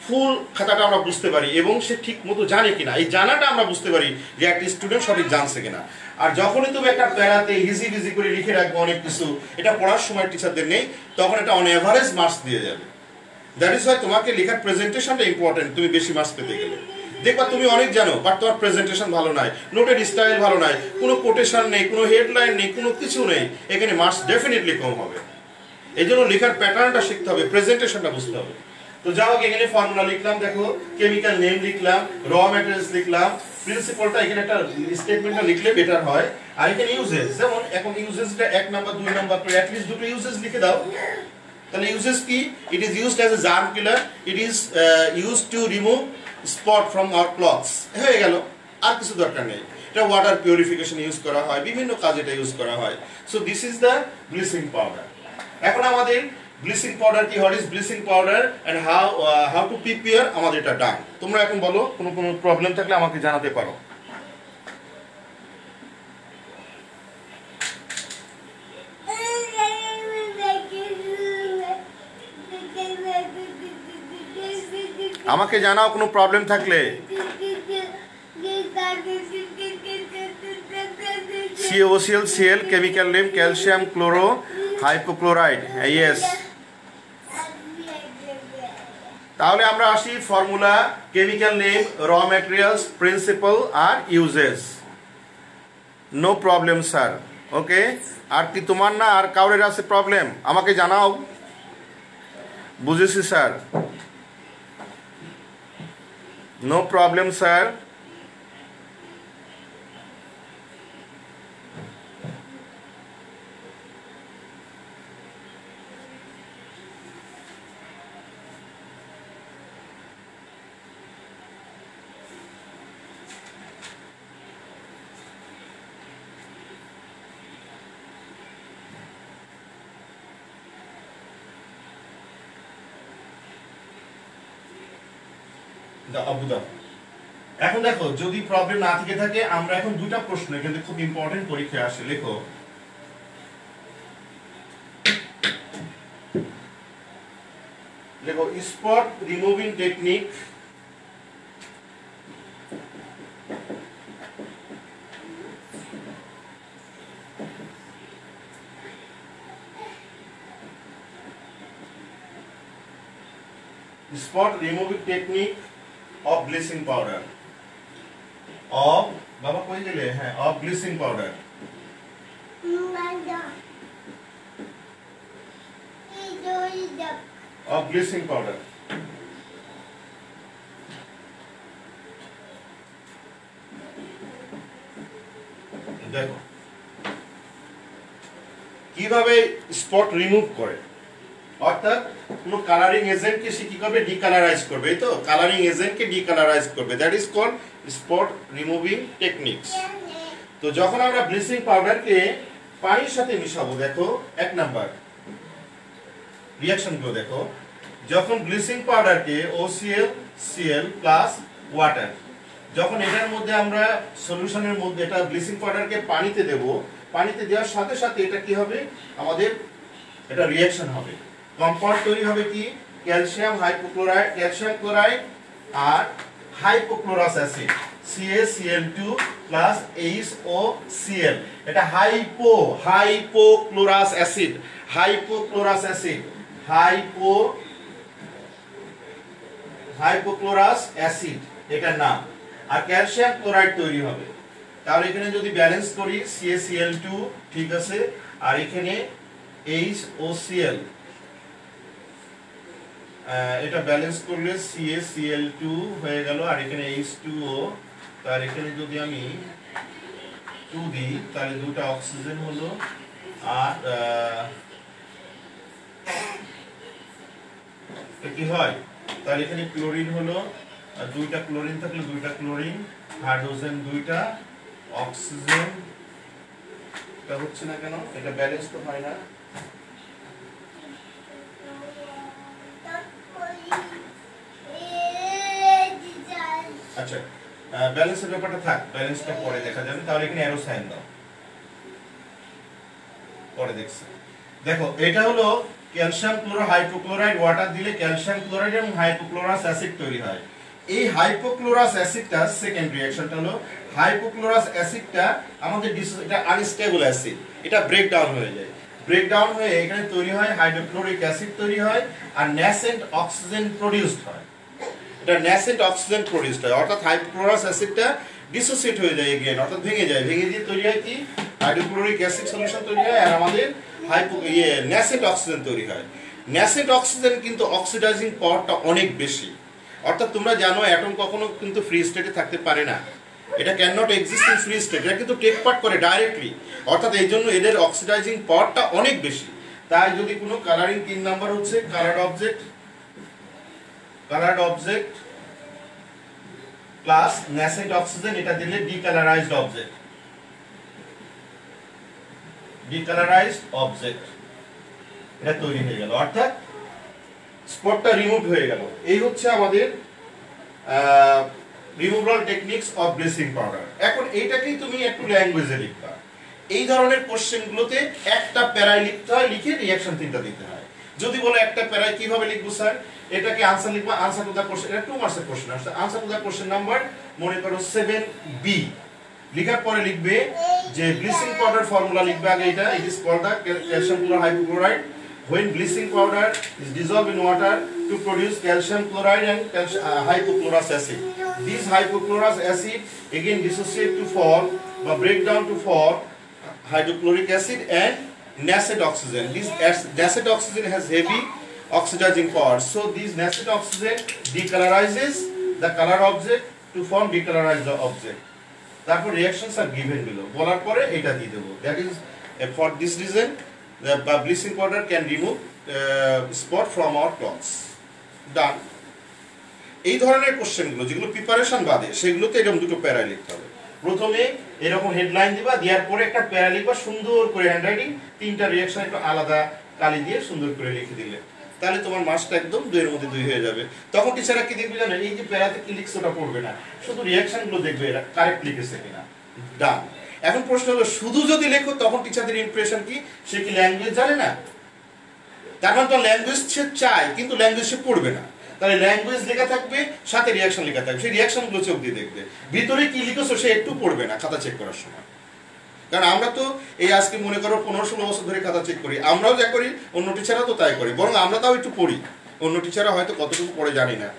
ফুল খাতাটা আমরা বুঝতে পারি এবং সে ঠিক মতো জানে কিনা, এই জানাটা আমরা বুঝতে পারি যে একটা স্টুডেন্ট সঠিক জানছে কিনা। আর যখনই তুমি একটা প্যারাতে হিজি বিজি করে লিখে রাখবো অনেক কিছু, এটা পড়ার সময় টিচারদের নেই, তখন এটা অন এভারেজ মার্কস দিয়ে যাবে। দ্যাট ইজ ওয়াই তোমাকে লেখার প্রেজেন্টেশনটা ইম্পর্টেন্ট, তুমি বেশি মার্কস পেতে গেলে। দেখবা তুমি অনেক জানো বাট তোমার প্রেজেন্টেশন ভালো নাই, নোটের স্টাইল ভালো নাই, কোনো কোটেশন নেই, কোনো হেডলাইন নেই, কোনো কিছু নেই, এখানে মার্কস ডেফিনেটলি কম হবে। এই জন্য লেখার প্যাটার্নটা শিখতে হবে, প্রেজেন্টেশনটা বুঝতে হবে। তো যাও এখানে ফর্মুলা লিখলাম, দেখো কেমিক্যাল নেম লিখলাম, র ম্যাটেরিয়ালস লিখলাম, প্রিন্সিপালটা এখানে একটা স্টেটমেন্টটা লিখলে বেটার হয়। আর এখানে ইউজেস, যেমন এখন ইউজেসটা 1 নাম্বার 2 নাম্বার করে অ্যাট লিস্ট দুটো ইউজেস লিখে দাও। তাহলে ইউজেস কি? ইট is used as a germ killer, it is used to remove spot from our clothes, হয়ে গেল, আর কিছু দরকার নেই। এটা ওয়াটার পিউরিফিকেশন ইউজ করা হয়, বিভিন্ন কাজে এটা ইউজ করা হয়। So this is the bleaching powder. এখন আমাদের ব্লিচিং পাউডার কি, what is bleaching powder and how to prepare, আমাদের এটা ডান। তোমরা এখন বলো, কোনো প্রবলেম থাকলে আমাকে জানাতে পারো। আমাকে জানাও কোনো প্রবলেম থাকলে। CaOCl, Cl, chemical name calcium chloro hypochlorite, yes। তাহলে আমরা আসি formula, chemical name, raw materials, principal আর uses. No problem sir, okay. আর কি তোমার না আর কাউরের আছে প্রবলেম, আমাকে জানাও। বুঝেছি স্যার, নো প্রবলেম স্যার। এখন দেখো, যদি প্রবলেম না থেকে থাকে, আমরা এখন দুটা প্রশ্ন কিন্তু খুব ইম্পর্টেন্ট পরীক্ষায় আসে। লেখো, spot removing technique of bleaching powder, of বাবা কই গেলে, হ্যাঁ, of bleaching powder, of bleaching powder। দেখো কিভাবে স্পট রিমুভ করে, অর্থাৎ কোনো কালারিং এজেন্টকে সে কি করবে, ডিকালারাইজ করবে। এই তো কালারিং এজেন্টকে ডিকালারাইজ করবে, that is called spot removing techniques. তো যখন আমরা ব্লিচিং পাউডারকে পানির সাথে মিশাবো, দেখো এক নাম্বার রিঅ্যাকশনগুলো দেখো। যখন ব্লিচিং পাউডারকে OCl, Cl প্লাস ওয়াটার, যখন এটার মধ্যে আমরা সলিউশনের মধ্যে এটা ব্লিচিং পাউডারকে পানিতে দেব, পানিতে দেওয়ার সাথে সাথে এটা কি হবে, আমাদের এটা রিঅ্যাকশন হবে, কম্পাউন্ড তৈরি হবে কি, ক্যালসিয়াম হাইপোক্লোরাইড, ক্যালসিয়াম ক্লোরাইড আর hypochlorous acid CaCl2 plus HOCl। এটা hypochlorous acid, hypochlorous acid, hypochlorous acid এটার নাম। আর ক্যালসিয়াম ক্লোরাইড তৈরি হবে। তাহলে এখানে যদি ব্যালেন্স করি CaCl2, ঠিক আছে, আর এখানে HOCl, এটা ব্যালেন্স করলে CaCl2 হয়ে গেল, আর এখানে H2O। তার এখানে যদি আমি 2 দিই, তাহলে দুটো অক্সিজেন হলো, আর কি হয়, তাহলে এখানে ক্লোরিন হলো, আর দুইটা ক্লোরিন থাকলে দুইটা ক্লোরিন, হাইড্রোজেন দুইটা, অক্সিজেন। এটা হচ্ছে না কেন, এটা ব্যালেন্স তো হয় না। আচ্ছা, ব্যালেন্সের ব্যাপারটা থাক, ব্যালেন্সটা পরে দেখা যাবে। তাহলে এখানে অ্যারো সাইন দাও, পরে দেখছি। দেখো এটা হলো ক্যালসিয়াম ক্লোরো হাইপোক্লোরাইড, ওয়াটার দিলে ক্যালসিয়াম ক্লোরাইড এবং হাইপোক্লোরাস অ্যাসিড তৈরি হয়। এই হাইপোক্লোরাস অ্যাসিডটা, সেকেন্ড রিঅ্যাকশনটা হলো হাইপোক্লোরাস অ্যাসিডটা আমাদের এটা আনস্টেবল অ্যাসিড, এটা ব্রেকডাউন হয়ে যায়, ব্রেকডাউন হয়ে এখানে তৈরি হয় হাইড্রোক্লোরিক অ্যাসিড তৈরি হয়, আর ন্যাসেন্ট অক্সিজেন প্রোডিউসড হয়। এটা ন্যাসেন্ট অক্সিজেন প্রোডিউসড হয়, অর্থাৎ হাইপোক্লোরাস অ্যাসিডটা ডিসোসিয়েট হয়ে যায় এগেইন, অর্থাৎ ভেঙে যায়, ভেঙে দিয়ে তৈরি হয় কি, হাইড্রোক্লোরিক অ্যাসিড সলিউশন তৈরি হয়, আর আমাদের ন্যাসেন্ট অক্সিজেন তৈরি হয়। ন্যাসেন্ট অক্সিজেন কিন্তু অক্সিডাইজিং পাওয়ারটা অনেক বেশি, অর্থাৎ তোমরা জানো অ্যাটম কখনো কিন্তু ফ্রি স্টেটে থাকতে পারে না, এটা can not exist in free state, এটা কিন্তু টেক পার্ট করে ডাইরেক্টলি, অর্থাৎ এই জন্য এদের অক্সিডাইজিং পাওয়ারটা অনেক বেশি। তাই যদি কোনো কালারিং 3 নাম্বার হচ্ছে coloured object plus nascent oxygen, এটা দিলে ডিকালারাইজড অবজেক্ট। এটা তৈরি হয়ে গেল, অর্থাৎ স্পটটা রিমুভ হয়ে গেল। এই হচ্ছে আমাদের removal techniques of bleaching powder. এখন এইটাকেই তুমি একটু ল্যাঙ্গুয়েজে লিখবা। এই ধরনের কোশ্চেনগুলোতে একটা প্যারায় লিখতে হয়, লিখে রিঅ্যাকশন তিনটা দিতে হয়। যদি বলে একটা প্যারায় কিভাবে লিখবো স্যার, এটাকে আনসার লিখবো, আনসার টু দ্য কোশ্চেন, এটা 2 মার্কসের কোশ্চেন আসছে। Answer to the question number মনে করো 7B, লিখার পরে লিখবে যে ব্লিচিং পাউডার ফর্মুলা লিখবে আগে, এটা it is called the calcium chloride hypochloride when bleaching powder is dissolved in water to produce calcium chloride and hypochlorous acid. This hypochlorous acid again dissociate to form or break down to form hydrochloric acid and nascent oxygen. This nascent oxygen has heavy oxidizing power, so this nascent oxygen decolorizes the color object to form decolorize the object. তারপর reactions are given below, বলার পরে এটা দিয়ে দেবো। That is for this reason the bleaching powder can remove spot from our clothes. Done. এই ধরনের কোশ্চেনগুলো যেগুলো প্রিপারেশন বাদে, সেগুলোতে এরকম দুটো প্যারা লিখতে হবে। প্রথমে এরকম হেডলাইন দিবা, দেওয়ার পরে একটা প্যারা লিখবা সুন্দর করে, হ্যান্ডরাইটিং, তিনটা রিঅ্যাকশন একটু আলাদা কালি দিয়ে সুন্দর করে লিখে দিলে, তাহলে তোমার মার্কসটা একদম 2 এর মধ্যে 2 হয়ে যাবে। তখন টিচাররা কি দেখবে জানো, এই যে প্যারাতে কি লিখছে ওটা পড়বে না, শুধু রিঅ্যাকশনগুলো দেখবে এরা কারেক্ট লিখেছে কিনা। ডান। এখন প্রশ্ন হলো, শুধু যদি লেখো তখন টিচারদের ইমপ্রেশন কি, সে কি ল্যাঙ্গুয়েজ জানে না? তার মানে তো ল্যাঙ্গুয়েজ সে চায় কিন্তু ল্যাঙ্গুয়েজ সে পড়বে না। তাহলে ল্যাঙ্গুয়েজ লেখা থাকবে, সাথে রিঅ্যাকশন লেখা থাকবে, সেই রিঅ্যাকশনগুলো চোখ দিয়ে দেখবে, ভিতরে কি লিখেছো সে একটু পড়বে না খাতা চেক করার সময়। কারণ আমরা তো এই আজকে মনে করো 15-16 বছর ধরে খাতা চেক করি, আমরাও যা করি অন্য টিচাররা তো তাই করে, বরং আমরা তাও একটু পড়ি, অন্য টিচাররা হয়তো কতটুকু পড়ে জানি না।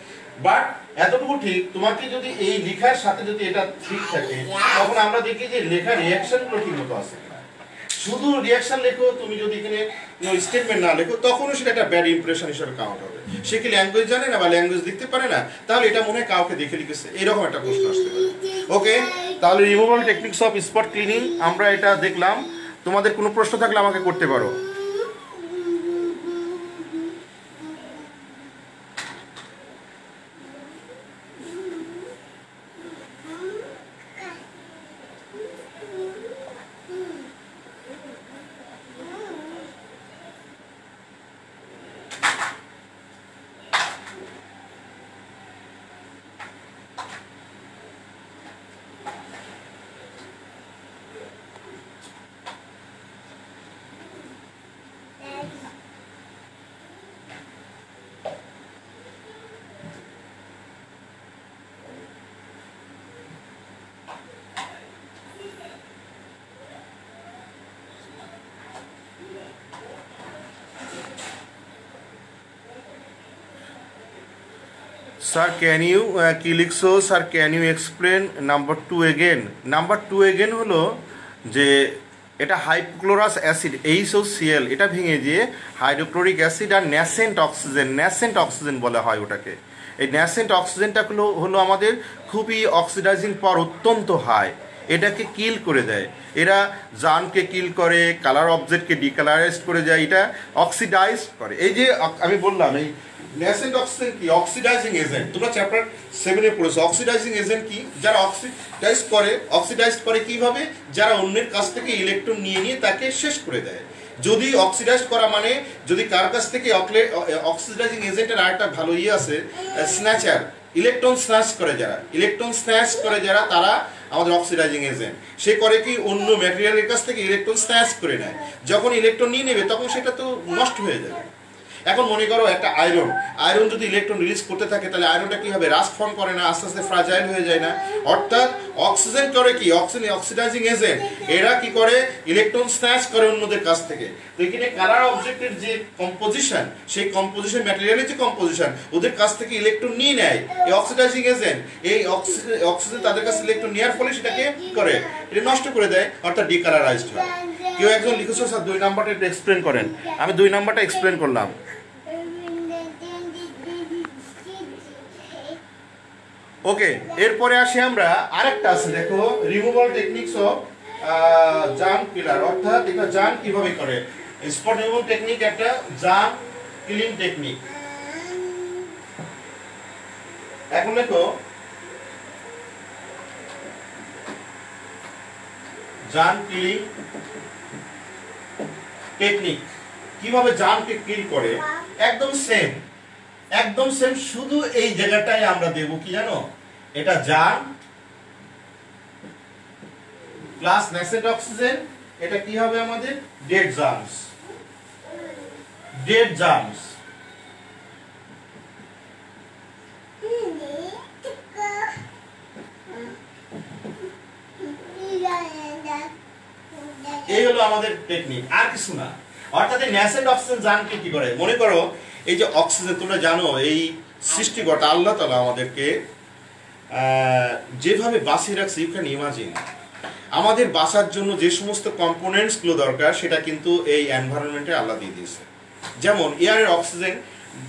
বাট এতটুকু ঠিক, তোমাকে যদি এই লেখার সাথে যদি এটা ঠিক থাকে, তখন আমরা দেখি যে লেখার রিঅ্যাকশনগুলো ঠিক মতো আছে কিনা। শুধু রিঅ্যাকশন লেখো, তুমি যদি এখানে স্টেটমেন্ট না লেখো, তখনও সেটা একটা ব্যাড ইমপ্রেশন হিসেবে কাউন্ট হবে। সে কি ল্যাঙ্গুয়েজ জানে না বা ল্যাঙ্গুয়েজ লিখতে পারে না, তাহলে এটা মনে হয় কাউকে দেখে লিখেছে, এরকম একটা প্রশ্ন আসতে পারে। ওকে, তাহলে removal techniques of spot cleaning আমরা এটা দেখলাম। তোমাদের কোনো প্রশ্ন থাকলে আমাকে করতে পারো। Sir, can you কি লিখছো sir, can you explain number 2 again? Number 2 again হলো যে এটা হাইপোক্লোরাস অ্যাসিড HOCl, এটা ভেঙে দিয়ে হাইড্রোক্লোরিক অ্যাসিড আর ন্যাসেন্ট অক্সিজেন বলা হয় ওটাকে। এই ন্যাসেন্ট অক্সিজেনটা হলো আমাদের খুবই অক্সিডাইজিং পাওয়ার অত্যন্ত হাই, এটাকে কিল করে দেয়। এরা জানকে কিল করে, কালার অবজেক্টকে ডিকালারাইজ করে যায়, এটা অক্সিডাইজ করে। এই যে আমি বললাম এই ন্যাসেন্ট অক্সিজেন কি, অক্সিডাইজিং এজেন্ট। তোমরা চ্যাপ্টার 7 এ পড়েছো অক্সিডাইজিং এজেন্ট কি, যারা অক্সিডাইজ করে কিভাবে, যারা অন্যের কাছ থেকে ইলেকট্রন নিয়ে তাকে শেষ করে দেয়। যদি অক্সিডাইজ করা মানে যদি কার কাছ থেকে অক্সিডাইজিং এজেন্টের আরেকটা ভালো আছে, স্ন্যাচার, ইলেকট্রন স্ন্যাচ করে যারা তারা আমাদের অক্সিডাইজিং এজেন্ট। সে করে কি, অন্য ম্যাটেরিয়ালের কাছ থেকে ইলেকট্রন স্ন্যাচ করে নেয়, যখন ইলেকট্রন নিয়ে নেবে তখন সেটা তো নষ্ট হয়ে যাবে। এখন মনে করো একটা আয়রন যদি ইলেকট্রন রিলিজ করতে থাকে, তাহলে আয়রনটা কি হবে, রাস্ট ফর্ম করে না, আস্তে আস্তে ফ্রাজাইল হয়ে যায় না। অর্থাৎ অক্সিজেন করে কি, অক্সিডাইজিং এজেন্ট, এরা কি করে, ইলেকট্রন স্ন্যাচ করে অন্যদের কাছ থেকে। তো এখানে কালার অবজেক্টের যে কম্পোজিশন, সেই কম্পোজিশন ম্যাটেরিয়ালের যে কম্পোজিশন, ওদের কাছ থেকে ইলেকট্রন নিয়ে নেয় এই অক্সিডাইজিং এজেন্ট। এই অক্সিজেন তাদের কাছে ইলেকট্রন নেওয়ার ফলে সেটাকে কি করে, এটা নষ্ট করে দেয়, অর্থাৎ ডিকালারাইজড হয়। কেউ একজন লিখেছো স্যার 2 নাম্বারটা একটু এক্সপ্লেন করেন। আমি 2 নাম্বারটা এক্সপ্লেন করলাম। ওকে, এরপরে আসি আমরা আরেকটা আছে, দেখো রিমুভাল টেকনিক্স অফ জার্ম কিলার, অর্থাৎ এটা জার্ম কিভাবে করে। স্পট রিমুভাল টেকনিক একটা জার্ম কিলিং টেকনিক। এখন দেখো জার্ম কিলিং টেকনিক কিভাবে জার্মকে কিল করে একদম সেম, একদম সেম, শুধু এই জায়গাটায় আমরা দেব কি জানো, এটা জার্ম প্লাস ন্যাসেন্ট অক্সিজেন, এটা কি হবে আমাদের ডেড জার্মস, ডেড জার্মস। এই হলো আমাদের টেকনিক, আর কিছু না। অর্থাৎ এই ন্যাসেন্ট অক্সিজেন জার্মকে কি করে, মনে করো এই যে অক্সিজেন, তোমরা জানো এই সৃষ্টিকর্তা আল্লাহ তাআলা আমাদেরকে যেভাবে বাঁচিয়ে রাখছে, ইউ ক্যান ইমাজিন আমাদের বাঁচার জন্য যে সমস্ত কম্পোনেন্টসগুলো দরকার সেটা কিন্তু এই এনভায়রনমেন্টে আল্লাহ দিয়ে দিয়েছে। যেমন এয়ারের অক্সিজেন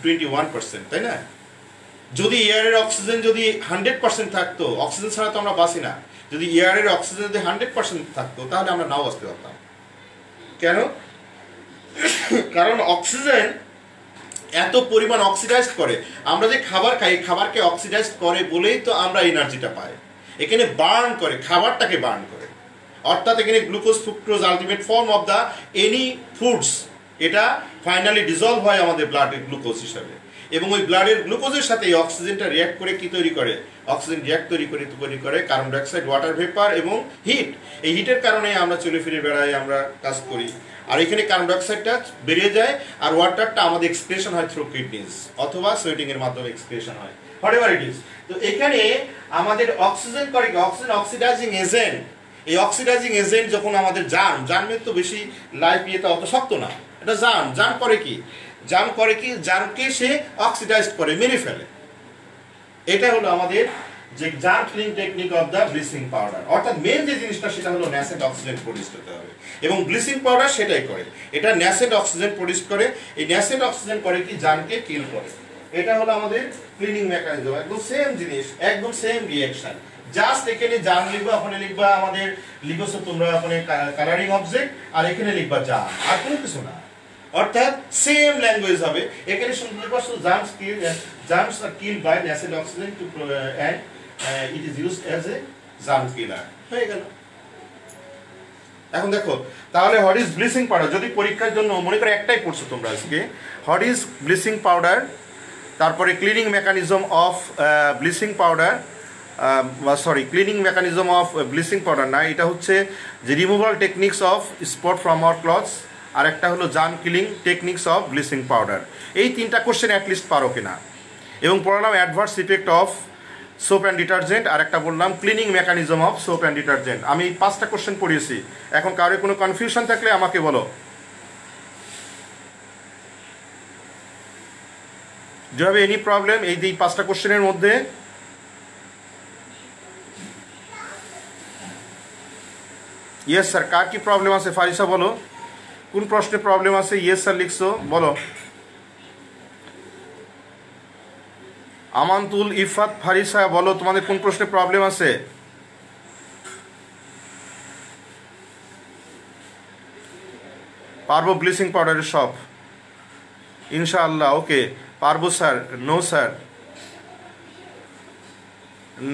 21%, তাই না? যদি এয়ারের অক্সিজেন যদি 100% থাকতো, অক্সিজেন ছাড়া তো আমরা বাঁচি না, যদি এয়ারের অক্সিজেন যদি 100% থাকতো তাহলে আমরা নাও বাঁচতে পারতাম। কেন? কারণ অক্সিজেন এত পরিমাণ অক্সিডাইজ করে, আমরা যে খাবার খাই খাবারকে অক্সিডাইজ করে বলেই তো আমরা এনার্জিটা পাই। এখানে বার্ন করে, খাবারটাকে বার্ন করে, অর্থাৎ এখানে glucose fructose ultimate form of the any foods, এটা ফাইনালি ডিজলভ হয় আমাদের ব্লাডের গ্লুকোজ হিসাবে, এবং ওই ব্লাডের গ্লুকোজের সাথে এই অক্সিজেনটা রিয়াক্ট করে কি তৈরি করে, অক্সিজেন রিয়াক্ট তৈরি করে কার্বন ডাইঅক্সাইড, ওয়াটার ভেপার এবং হিট। এই হিটের কারণে আমরা চলে ফিরে বেড়াই, আমরা কাজ করি, আর এখানে কার্বন ডাইঅক্সাইডটা বেরিয়ে যায়, আর ওয়াটারটা আমাদের এক্সক্রিশন হয় থ্রু কিডনিজ অথবা সুয়েটিং এর মাধ্যমে এক্সক্রিশন হয়, হোয়াটএভার ইট ইজ। তো এখানে আমাদের অক্সিজেন করে কি, অক্সিজেন অক্সিডাইজিং এজেন্ট। এই অক্সিডাইজিং এজেন্ট যখন আমাদের জার্মের তো বেশি লাইফ ইয়েটা অত শক্ত না, এটা জার্ম করে কি, জার্মকে সে অক্সিডাইজ করে, মেরে ফেলে। এটা হলো আমাদের যে germ killing technique of the bleaching powder. অর্থাৎ মেন যে জিনিসটা সেটা হলো ন্যাসেন্ট অক্সিজেন প্রডিউস করতে হবে, এবং ব্লিচিং পাউডার সেটাই করে, এটা ন্যাসেন্ট অক্সিজেন প্রডিউস করে। এই ন্যাসেন্ট অক্সিজেন করে কি, জার্মকে কিল করে। এটা হলো আমাদের ক্লিনিং মেকানিজম, একদম সেম জিনিস, একদম সেম রিঅ্যাকশন। জাস্ট এখানে জার্ম লিখবা, ওখানে লিখবা আমাদের লিখছো তোমরা ওখানে কালারিং অবজেক্ট, আর এখানে লিখবা জার্ম, আর কোনো কিছু না। অর্থাৎ সেম ল্যাঙ্গুয়েজ হবে। এখানে শুনতে পাচ্ছ জার্মস আর kill by nascent oxygen too and it is used as a germ killer, হয়ে গেল। এখন দেখো তাহলে হোয়াট ইজ ব্লিচিং পাউডার, যদি পরীক্ষার জন্য মনে করে একটাই পড়ছো তোমরা আজকে, হোয়াট ইজ ব্লিচিং পাউডার, তারপরে cleaning mechanism of bleaching powder, cleaning mechanism of bleaching powder না, এটা হচ্ছে যে removal techniques of spot from our clothes, আর একটা হলো germ killing techniques of bleaching powder. এই তিনটা কোশ্চেন অ্যাটলিস্ট পারো কিনা। এবং পড়লাম adverse effect of soap and detergent, আর একটা বললাম cleaning mechanism of soap and detergent. আমি 5টা কোশ্চেন পড়িয়েছি। এখন কারোর কোনো কনফিউশন থাকলে আমাকে বলো। ডু হ্যাভ এনি প্রবলেম এই 5টা কোশ্চেনের মধ্যে? ইয়েস স্যার, কার কি প্রবলেম আছে ফারিসা বলো, কোন প্রশ্নে প্রবলেম আছে? ইয়েস স্যার লিখছো, বলো। আমানতুল, ইফাত, ফারিসা বলো তোমাদের কোন প্রশ্নে প্রবলেম আছে? পারবো ব্লিচিং পাউডারের সব ইনশাআল্লাহ। ওকে, পারবো স্যার। নো স্যার,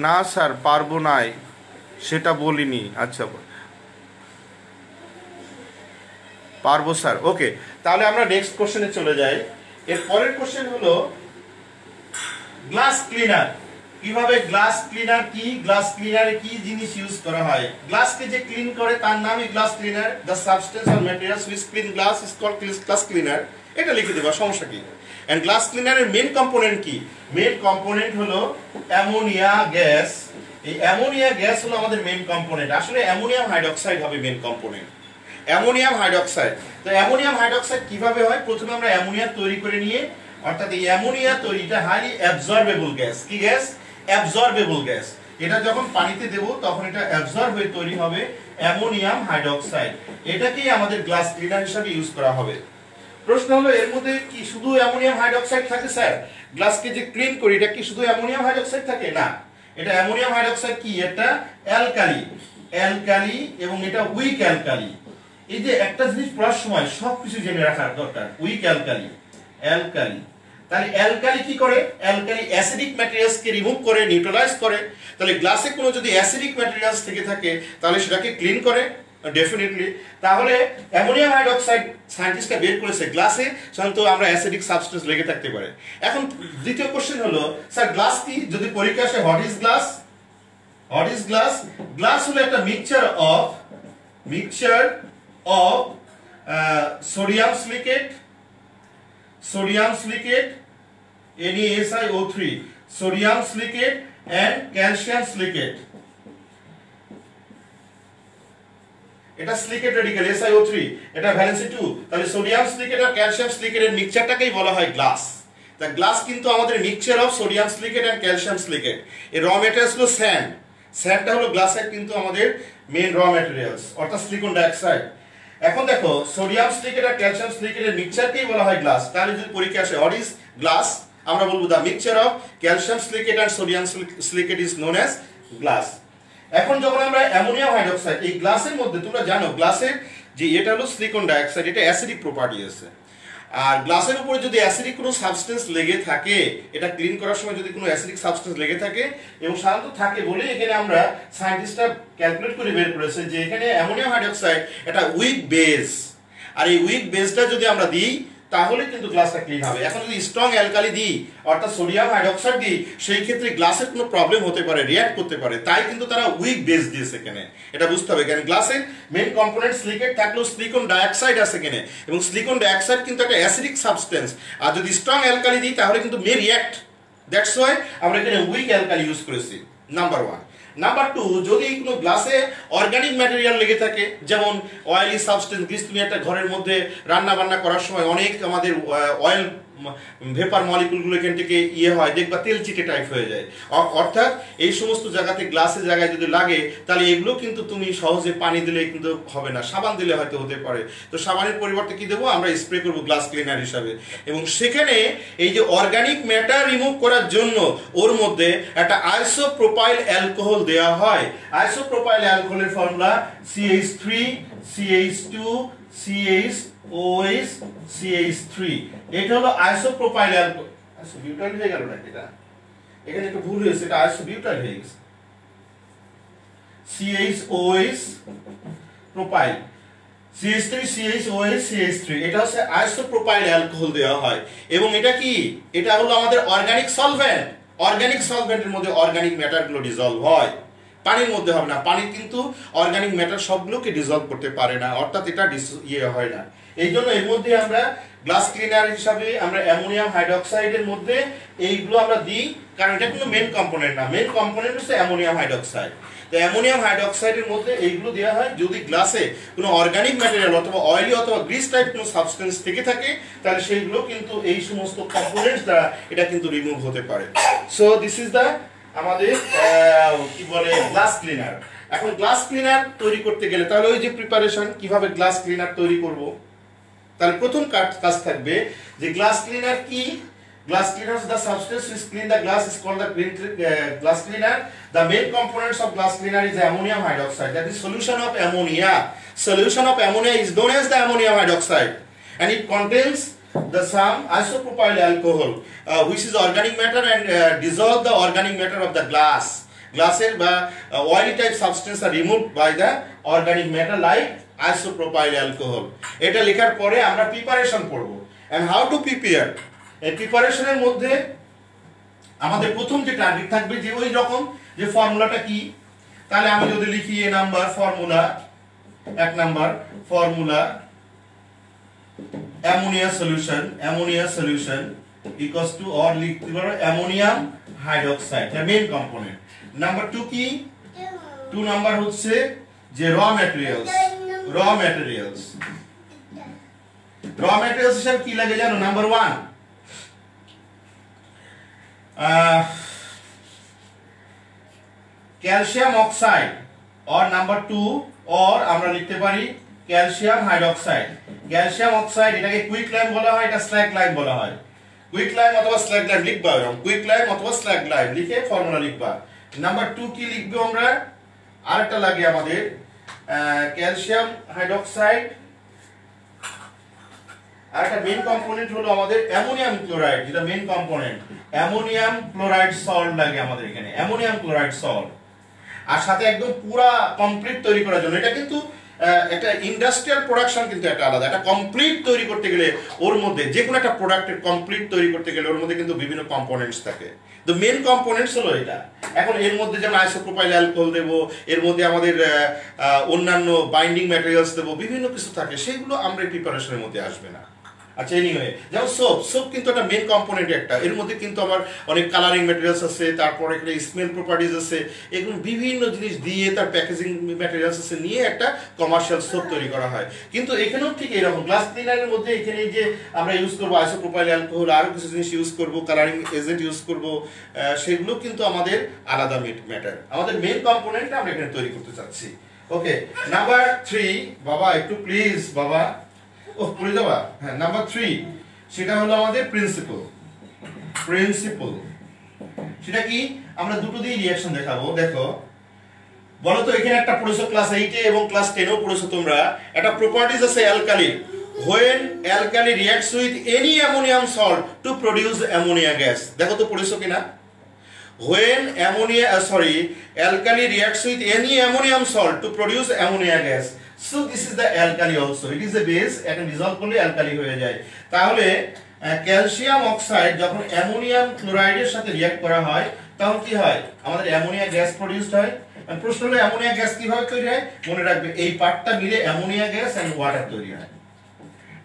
না স্যার পারবো নাই, সেটা বলিনি। আচ্ছা পারবো স্যার। ওকে, তাহলে আমরা নেক্সট কোশ্চেনে চলে যাই। এর পরের কোশ্চেন হলো গ্লাস ক্লিনার। কিভাবে গ্লাস ক্লিনার কি, গ্লাস ক্লিনারে কি জিনিস ইউজ করা হয়? গ্লাসকে যে ক্লিন করে তার নামই glass cleaner. The substance or materials which clean glass is called glass cleaner. এটা লিখে দেবা, সমস্যা কি? এন্ড গ্লাস ক্লিনারের মেন কম্পোনেন্ট কি? মেন কম্পোনেন্ট হলো অ্যামোনিয়া গ্যাস। এই অ্যামোনিয়া গ্যাস হলো আমাদের মেন কম্পোনেন্ট। আসলে অ্যামোনিয়াম হাইড্রোক্সাইড হবে মেন কম্পোনেন্ট, অ্যামোনিয়াম হাইড্রোক্সাইড। তো অ্যামোনিয়াম হাইড্রোক্সাইড কিভাবে হয়? প্রথমে আমরা অ্যামোনিয়া তৈরি করে নিয়ে, অর্থাৎ এই অ্যামোনিয়া তৈরিটা হাইলি অ্যাবজর্বেবল গ্যাস। কি গ্যাস? Absorbable gas. এটা যখন পানিতে দেব তখন এটা অ্যাবজর্ব হয়ে তৈরি হবে অ্যামোনিয়াম হাইড্রোক্সাইড। এটাকেই আমাদের গ্লাস ক্লিনার হিসেবে ইউজ করা হবে। প্রশ্ন হলো এর মধ্যে কি শুধু অ্যামোনিয়াম হাইড্রোক্সাইড থাকে স্যার? গ্লাসকে যে ক্লিন করি এটা কি শুধু অ্যামোনিয়াম হাইড্রোক্সাইড থাকে? না, এটা অ্যামোনিয়াম হাইড্রোক্সাইড কি, এটা অ্যালকালি, অ্যালকালি এবং এটা উইক অ্যালকালি। এই যে একটা জিনিস পড়ার সময় সবকিছু জেনে রাখার দরকার। Weak alkali, alkali. তাহলে অ্যালকালি কি করে? অ্যালকালি অ্যাসিডিক ম্যাটেরিয়ালস কে রিমুভ করে, নিউট্রালাইজ করে। তাহলে গ্লাসে কোনো যদি অ্যাসিডিক ম্যাটেরিয়ালস থেকে থাকে তাহলে সেটাকে ক্লিন করে। ডেফিনেটলি। তাহলে অ্যামোনিয়াম হাইড্রোক্সাইড সায়েন্টিস্টরা বের করেছে গ্লাসে সাধারণত আমরা অ্যাসিডিক সাবস্টেন্স লেগে থাকতে পারে। এখন দ্বিতীয় কোশ্চেন হলো স্যার গ্লাস কি, যদি পরীক্ষা আসে what is glass? What is glass? Glass হলো একটা mixture of sodium silicate NaSiO3 sodium silicate and calcium silicate. এটা সিলিকেট রেডিক্যাল SiO3, এটা ভ্যালেন্সি 2, তাহলে সোডিয়াম সিলিকেট আর ক্যালসিয়াম সিলিকেটের মিক্সচারটাকেই বলা হয় গ্লাস। তা গ্লাস কিন্তু আমাদের mixture of sodium silicate and calcium silicate. এর র ম্যাটেরিয়ালস হলো স্যান্ড। স্যান্ডটা হলো গ্লাসের কিন্তু আমাদের মেইন র ম্যাটেরিয়ালস, অর্থাৎ সিলিকন ডাইঅক্সাইড। এখন দেখো সোডিয়াম সিলিকেট আর ক্যালসিয়াম সিলিকেটের মিক্সচারকেই বলা হয় গ্লাস। তাহলে যদি পরীক্ষা আসে হোয়াট ইজ গ্লাস, আমরা বলবো the mixture of calcium silicate and sodium silicate is known as glass. এখন যখন আমরা অ্যামোনিয়াম হাইড্রোক্সাইড, এই গ্লাসের মধ্যে তোমরা জানো গ্লাসের যে এটা হলো সিলিকন ডাইঅক্সাইড, এটা অ্যাসিডিক প্রপার্টি আছে। আর গ্লাসের উপরে যদি অ্যাসিডিক কোনো সাবস্টেন্স লেগে থাকে, এটা ক্লিন করার সময় যদি কোনো অ্যাসিডিক সাবস্টেন্স লেগে থাকে, এবং সাধারণত থাকে বলে এখানে আমরা সায়েন্টিস্টরা ক্যালকুলেট করে বের করেছে যে এখানে অ্যামোনিয়াম হাইড্রোক্সাইড এটা উইক বেস, আর এই উইক বেসটা যদি আমরা দিই তাহলে কিন্তু গ্লাসটা ক্লিন হবে। এখন যদি স্ট্রং অ্যালকালি দিই অর্থাৎ সোডিয়াম হাইড্রোক্সাইড দিই, সেই ক্ষেত্রে গ্লাসের কোনো প্রবলেম হতে পারে, রিঅ্যাক্ট করতে পারে। তাই কিন্তু তারা উইক বেস দিয়েছে এখানে, এটা বুঝতে হবে। কারণ গ্লাসের মেইন কম্পোনেন্ট সিলিকেট থাকলেও সিলিকন ডাইঅক্সাইড আছে এখানে, এবং সিলিকন ডাইঅক্সাইড কিন্তু একটা অ্যাসিডিক সাবস্টেন্স। আর যদি স্ট্রং অ্যালকালি দিই তাহলে কিন্তু মে রিঅ্যাক্ট। দ্যাটস ওয়াই আমরা এখানে উইক অ্যালকালি ইউজ করেছি, নাম্বার 1। নাম্বার 2, যদি কোনো গ্লাসে অর্গানিক ম্যাটেরিয়াল লেগে থাকে, যেমন অয়েলি সাবস্টেন্স, গ্রিস, তুমি একটা ঘরের মধ্যে রান্না বান্না করার সময় অনেক আমাদের অয়েল ভেপার মলিকুলগুলো এখান থেকে হয়, দেখবা তেল চিটে টাইপ হয়ে যায়। অর্থাৎ এই সমস্ত জায়গাতে গ্লাসের জায়গায় যদি লাগে তাহলে এগুলো কিন্তু তুমি সহজে পানি দিলে কিন্তু হবে না, সাবান দিলে হয়তো হতে পারে। তো সাবানের পরিবর্তে কি দেবো আমরা, স্প্রে করবো গ্লাস ক্লিনার হিসাবে। এবং সেখানে এই যে অর্গানিক ম্যাটার রিমুভ করার জন্য ওর মধ্যে একটা আইসোপ্রোপাইল অ্যালকোহল দেওয়া হয়। আইসোপ্রোপাইল অ্যালকোহলের formula CH3 CH2 CH OH CH3। এটা হলো আইসোপ্রোপাইল অ্যালকোহল। আইসোবিউটাইল হয়ে গেল না, এটা এখানে একটু ভুল হয়েছে, এটা আইসোবিউটাইল হয়ে গেছে। CHOH propyl, CH3 CHOH CH3, এটা হচ্ছে আইসোপ্রোপাইল অ্যালকোহল দেওয়া হয়। এবং এটা কি, এটা হলো আমাদের অর্গানিক সলভেন্ট। অর্গানিক সলভেন্টের মধ্যে অর্গানিক ম্যাটারগুলো ডিসলভ হয়, পানির মধ্যে হবে না। পানি কিন্তু অর্গানিক ম্যাটার সবগুলোকে ডিসলভ করতে পারে না, অর্থাৎ এটা হয় না। এই জন্য এর মধ্যে আমরা গ্লাস ক্লিনার হিসাবে আমরা অ্যামোনিয়াম হাইড্রোক্সাইডের মধ্যে এইগুলো আমরা দিই, কারণ এটা কোনো মেন কম্পোনেন্ট না। মেন কম্পোনেন্ট হচ্ছে অ্যামোনিয়াম হাইড্রোক্সাইড। তো অ্যামোনিয়াম হাইড্রোক্সাইডের মধ্যে এইগুলো দেওয়া হয় যদি গ্লাসে কোনো অর্গানিক ম্যাটেরিয়াল অথবা অয়েলি অথবা গ্রিস টাইপ কোনো সাবস্টেন্স থেকে থাকে, তাহলে সেইগুলো কিন্তু এই সমস্ত কম্পোনেন্টস দ্বারা এটা কিন্তু রিমুভ হতে পারে। সো দিস ইজ দ্য আমাদের কি বলে গ্লাস ক্লিনার। এখন গ্লাস ক্লিনার তৈরি করতে গেলে তাহলে ওই যে প্রিপারেশন কিভাবে গ্লাস ক্লিনার তৈরি করব, তাহলে প্রথম কাজ থাকবে যে গ্লাস ক্লিনার কি। Glass cleaner is the substance which clean the glass is called the glass cleaner. The main components of glass cleaner is ammonium hydroxide, that is solution of ammonia. Solution of ammonia is known as the ammonium hydroxide, and it contains the some isopropyl alcohol which is organic matter and dissolve the organic matter of the glass. Glasses oily type substance are removed by the organic matter like isopropyl alcohol. এটা লেখার পরে আমরা preparation করব, and how to prepare। এই প্রিপারেশনের মধ্যে আমাদের প্রথম যে টার্গেট থাকবে যে ওই রকম যে ফর্মুলাটা কি, তাহলে আমি যদি লিখি A number formula, 1 number formula ammonia solution equals to or লিখতে পারো অ্যামোনিয়াম হাইড্রোক্সাইড, এর মেইন কম্পোনেন্ট। নাম্বার 2 কি, 2 নাম্বার হচ্ছে যে র ম্যাটেরিয়ালস হিসেবে কি লাগে জানো, নাম্বার 1 ক্যালসিয়াম অক্সাইড, और নাম্বার 2 और আমরা লিখতে পারি ক্যালসিয়াম হাইড্রোক্সাইড। ক্যালসিয়াম অক্সাইড এটাকে কুইক লাইম বলা হয়, এটা স্ল্যাগ লাইম বলা হয়। কুইক লাইম অথবা স্ল্যাগ লাইম লিখবা, এরকম কুইক লাইম অথবা স্ল্যাগ লাইম লিখে ফর্মুলা লিখবা। নাম্বার 2 কি লিখবে আমরা, আরেকটা লাগে আমাদের ক্যালসিয়াম হাইড্রোক্সাইড, আর একটা মেইন কম্পোনেন্ট হলো আমাদের অ্যামোনিয়াম ক্লোরাইড, যেটা main component. Ammonium chloride salt লাগে আমাদের এখানে, অ্যামোনিয়াম ক্লোরাইড সল্ট। আর সাথে একদম পুরা কমপ্লিট তৈরি করার জন্য, এটা কিন্তু একটা ইন্ডাস্ট্রিয়াল প্রোডাকশন কিন্তু একটা আলাদা, একটা কমপ্লিট তৈরি করতে গেলে ওর মধ্যে যে কোনো একটা প্রোডাক্টের কমপ্লিট তৈরি করতে গেলে ওর মধ্যে কিন্তু বিভিন্ন কম্পোনেন্টস থাকে। তো মেন কম্পোনেন্টস হলো এটা। এখন এর মধ্যে যেমন আইসোপ্রোপাইল অ্যালকোহল দেবো, এর মধ্যে আমাদের অন্যান্য বাইন্ডিং ম্যাটেরিয়ালস দেবো, বিভিন্ন কিছু থাকে, সেগুলো আমরা প্রিপারেশনের মধ্যে আসবে না। আচ্ছা, এনিওয়ে, যেমন সোপ কিন্তু একটা মেন কম্পোনেন্ট একটা, এর মধ্যে কিন্তু আমার অনেক কালারিং ম্যাটেরিয়ালস আছে, তারপর এখানে স্মেল প্রপার্টিজ আছে, এগুলো বিভিন্ন জিনিস দিয়ে তার প্যাকেজিং ম্যাটেরিয়ালস আছে নিয়ে একটা কমার্শিয়াল সোপ তৈরি করা হয়। কিন্তু এখানেও ঠিক এরকম গ্লাস ক্লিনারের মধ্যে এখানে যে আমরা ইউজ করবো আইসোপ্রোপাইল অ্যালকোহল, আরও কিছু জিনিস ইউজ করবো, কালারিং এজেন্ট ইউজ করবো, সেগুলো কিন্তু আমাদের আলাদা ম্যাটার। আমাদের মেন কম্পোনেন্টটা আমরা এখানে তৈরি করতে চাচ্ছি। ওকে, নাম্বার 3, বাবা একটু প্লিজ, বাবা পড়ে যাবা। হ্যাঁ, নাম্বার 3 সেটা হলো আমাদের প্রিন্সিপল। সেটা কি, আমরা দুটো দিয়ে রিঅ্যাকশন দেখাবো। দেখো, বলো তো, এখানে একটা পড়েছো ক্লাস 8 এবং ক্লাস 10 পড়েছো তোমরা, একটা প্রপার্টিজ আছে alkali. when alkali reacts with any ammonium salt to produce ammonia gas, দেখো তো পড়েছো কিনা। when alkali reacts with any ammonium salt to produce ammonia gas, so this is the alkali also, it is a base, এটা dissolve করলে alkali হয়ে যায়। তাহলে calcium oxide যখন অ্যামোনিয়াম ক্লোরাইডের সাথে রিঅ্যাক্ট করা হয় তখন কি হয়, আমাদের অ্যামোনিয়া গ্যাস প্রডিউসড হয়। প্রশ্ন হলো অ্যামোনিয়া গ্যাস কিভাবে তৈরি হয়, মনে রাখবে এই পার্টটা মিলে অ্যামোনিয়া গ্যাস এন্ড ওয়াটার তৈরি হয়,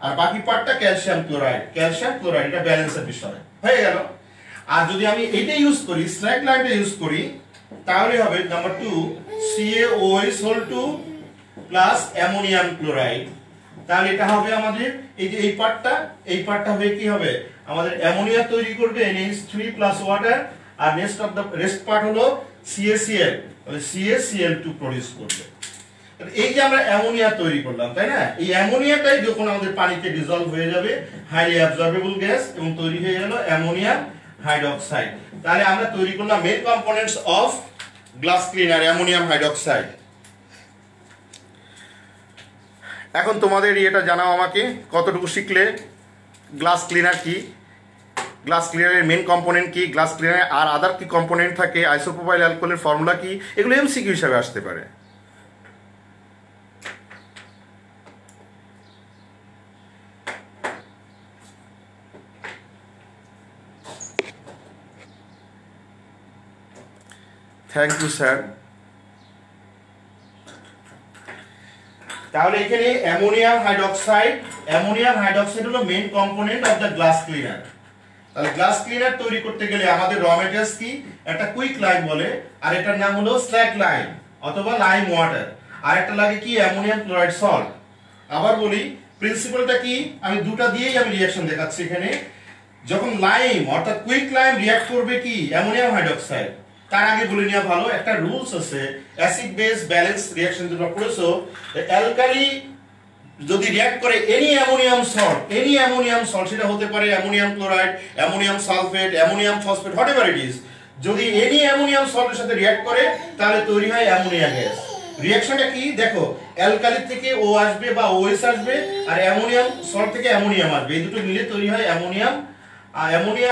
আর বাকি পার্টটা ক্যালসিয়াম ক্লোরাইড এটা ব্যালেন্সের বিষয় হয়ে গেল। আর যদি আমি এইটা ইউজ করি, স্ল্যাগ লাইনটা ইউজ করি, তাহলে হবে number 2 CaOH2 plus ammonium chloride. তাহলে এটা হবে আমাদের এই যে এই পার্টটা হবে কি হবে, আমাদের অ্যামোনিয়া তৈরি করবে NH3 প্লাস ওয়াটার, আর রেস্ট পার্ট হলো CaCl, তাহলে CaCl2 প্রডিউস করবে। এই যে আমরা অ্যামোনিয়া তৈরি করলাম, তাই না, এই অ্যামোনিয়াটাই যখন আমাদের পানিতে ডিসলভ হয়ে যাবে, হাইলি অ্যাবজর্বেবল গ্যাস, এবং তৈরি হয়ে গেল অ্যামোনিয়াম হাইড্রোক্সাইড। তাহলে আমরা তৈরি করলাম main components of glass cleaner, ammonium hydroxide. এখন তোমাদের এটা জানাও আমাকে, কতটুকু শিখলে গ্লাস ক্লিনার কি, গ্লাস ক্লিনারের মেন কম্পোনেন্ট কি, গ্লাস ক্লিনারে আর আদার কি কম্পোনেন্ট থাকে, আইসোপ্রোপাইল অ্যালকোহলের ফর্মুলা কি, এগুলো এমসিকিউ হিসাবে আসতে পারে। Thank you sir. তাহলে এখানে অ্যামোনিয়াম হাইড্রোক্সাইড হলো main component of the glass cleaner. তাহলে গ্লাস ক্লিনার তৈরি করতে গেলে আমাদের র ম্যাটেরিয়ালস কি, একটা কুইক লাইম বলে, আর এটার নাম হলো স্ল্যাগ লাইম অথবা লাইম ওয়াটার, আর একটা লাগে কি অ্যামোনিয়াম ক্লোরাইড সল্ট। আবার বলি প্রিন্সিপালটা কি, আমি দুটো দিয়েই আমি রিঅ্যাকশন দেখাচ্ছি। এখানে যখন লাইম অর্থাৎ কুইক লাইম রিঅ্যাক্ট করবে কি অ্যামোনিয়াম হাইড্রোক্সাইড, তার আগে বলে নেওয়া ভালো, একটা রুলস আছে অ্যাসিড বেস ব্যালেন্স রিঅ্যাকশন যেটা পড়েছো, অ্যালকালি যদি রিঅ্যাক্ট করে এনি অ্যামোনিয়াম সল্ট, সেটা হতে পারে ammonium chloride, ammonium sulphate, ammonium phosphate, whatever it is, যদি এনি অ্যামোনিয়াম সল্টের সাথে রিঅ্যাক্ট করে তাহলে তৈরি হয় অ্যামোনিয়া গ্যাস। রিঅ্যাকশনটা কি দেখো, অ্যালকালি থেকে ও আসবে বা OH আসবে, আর অ্যামোনিয়াম সল্ট থেকে অ্যামোনিয়াম আসবে, এই দুটো মিলে তৈরি হয় অ্যামোনিয়া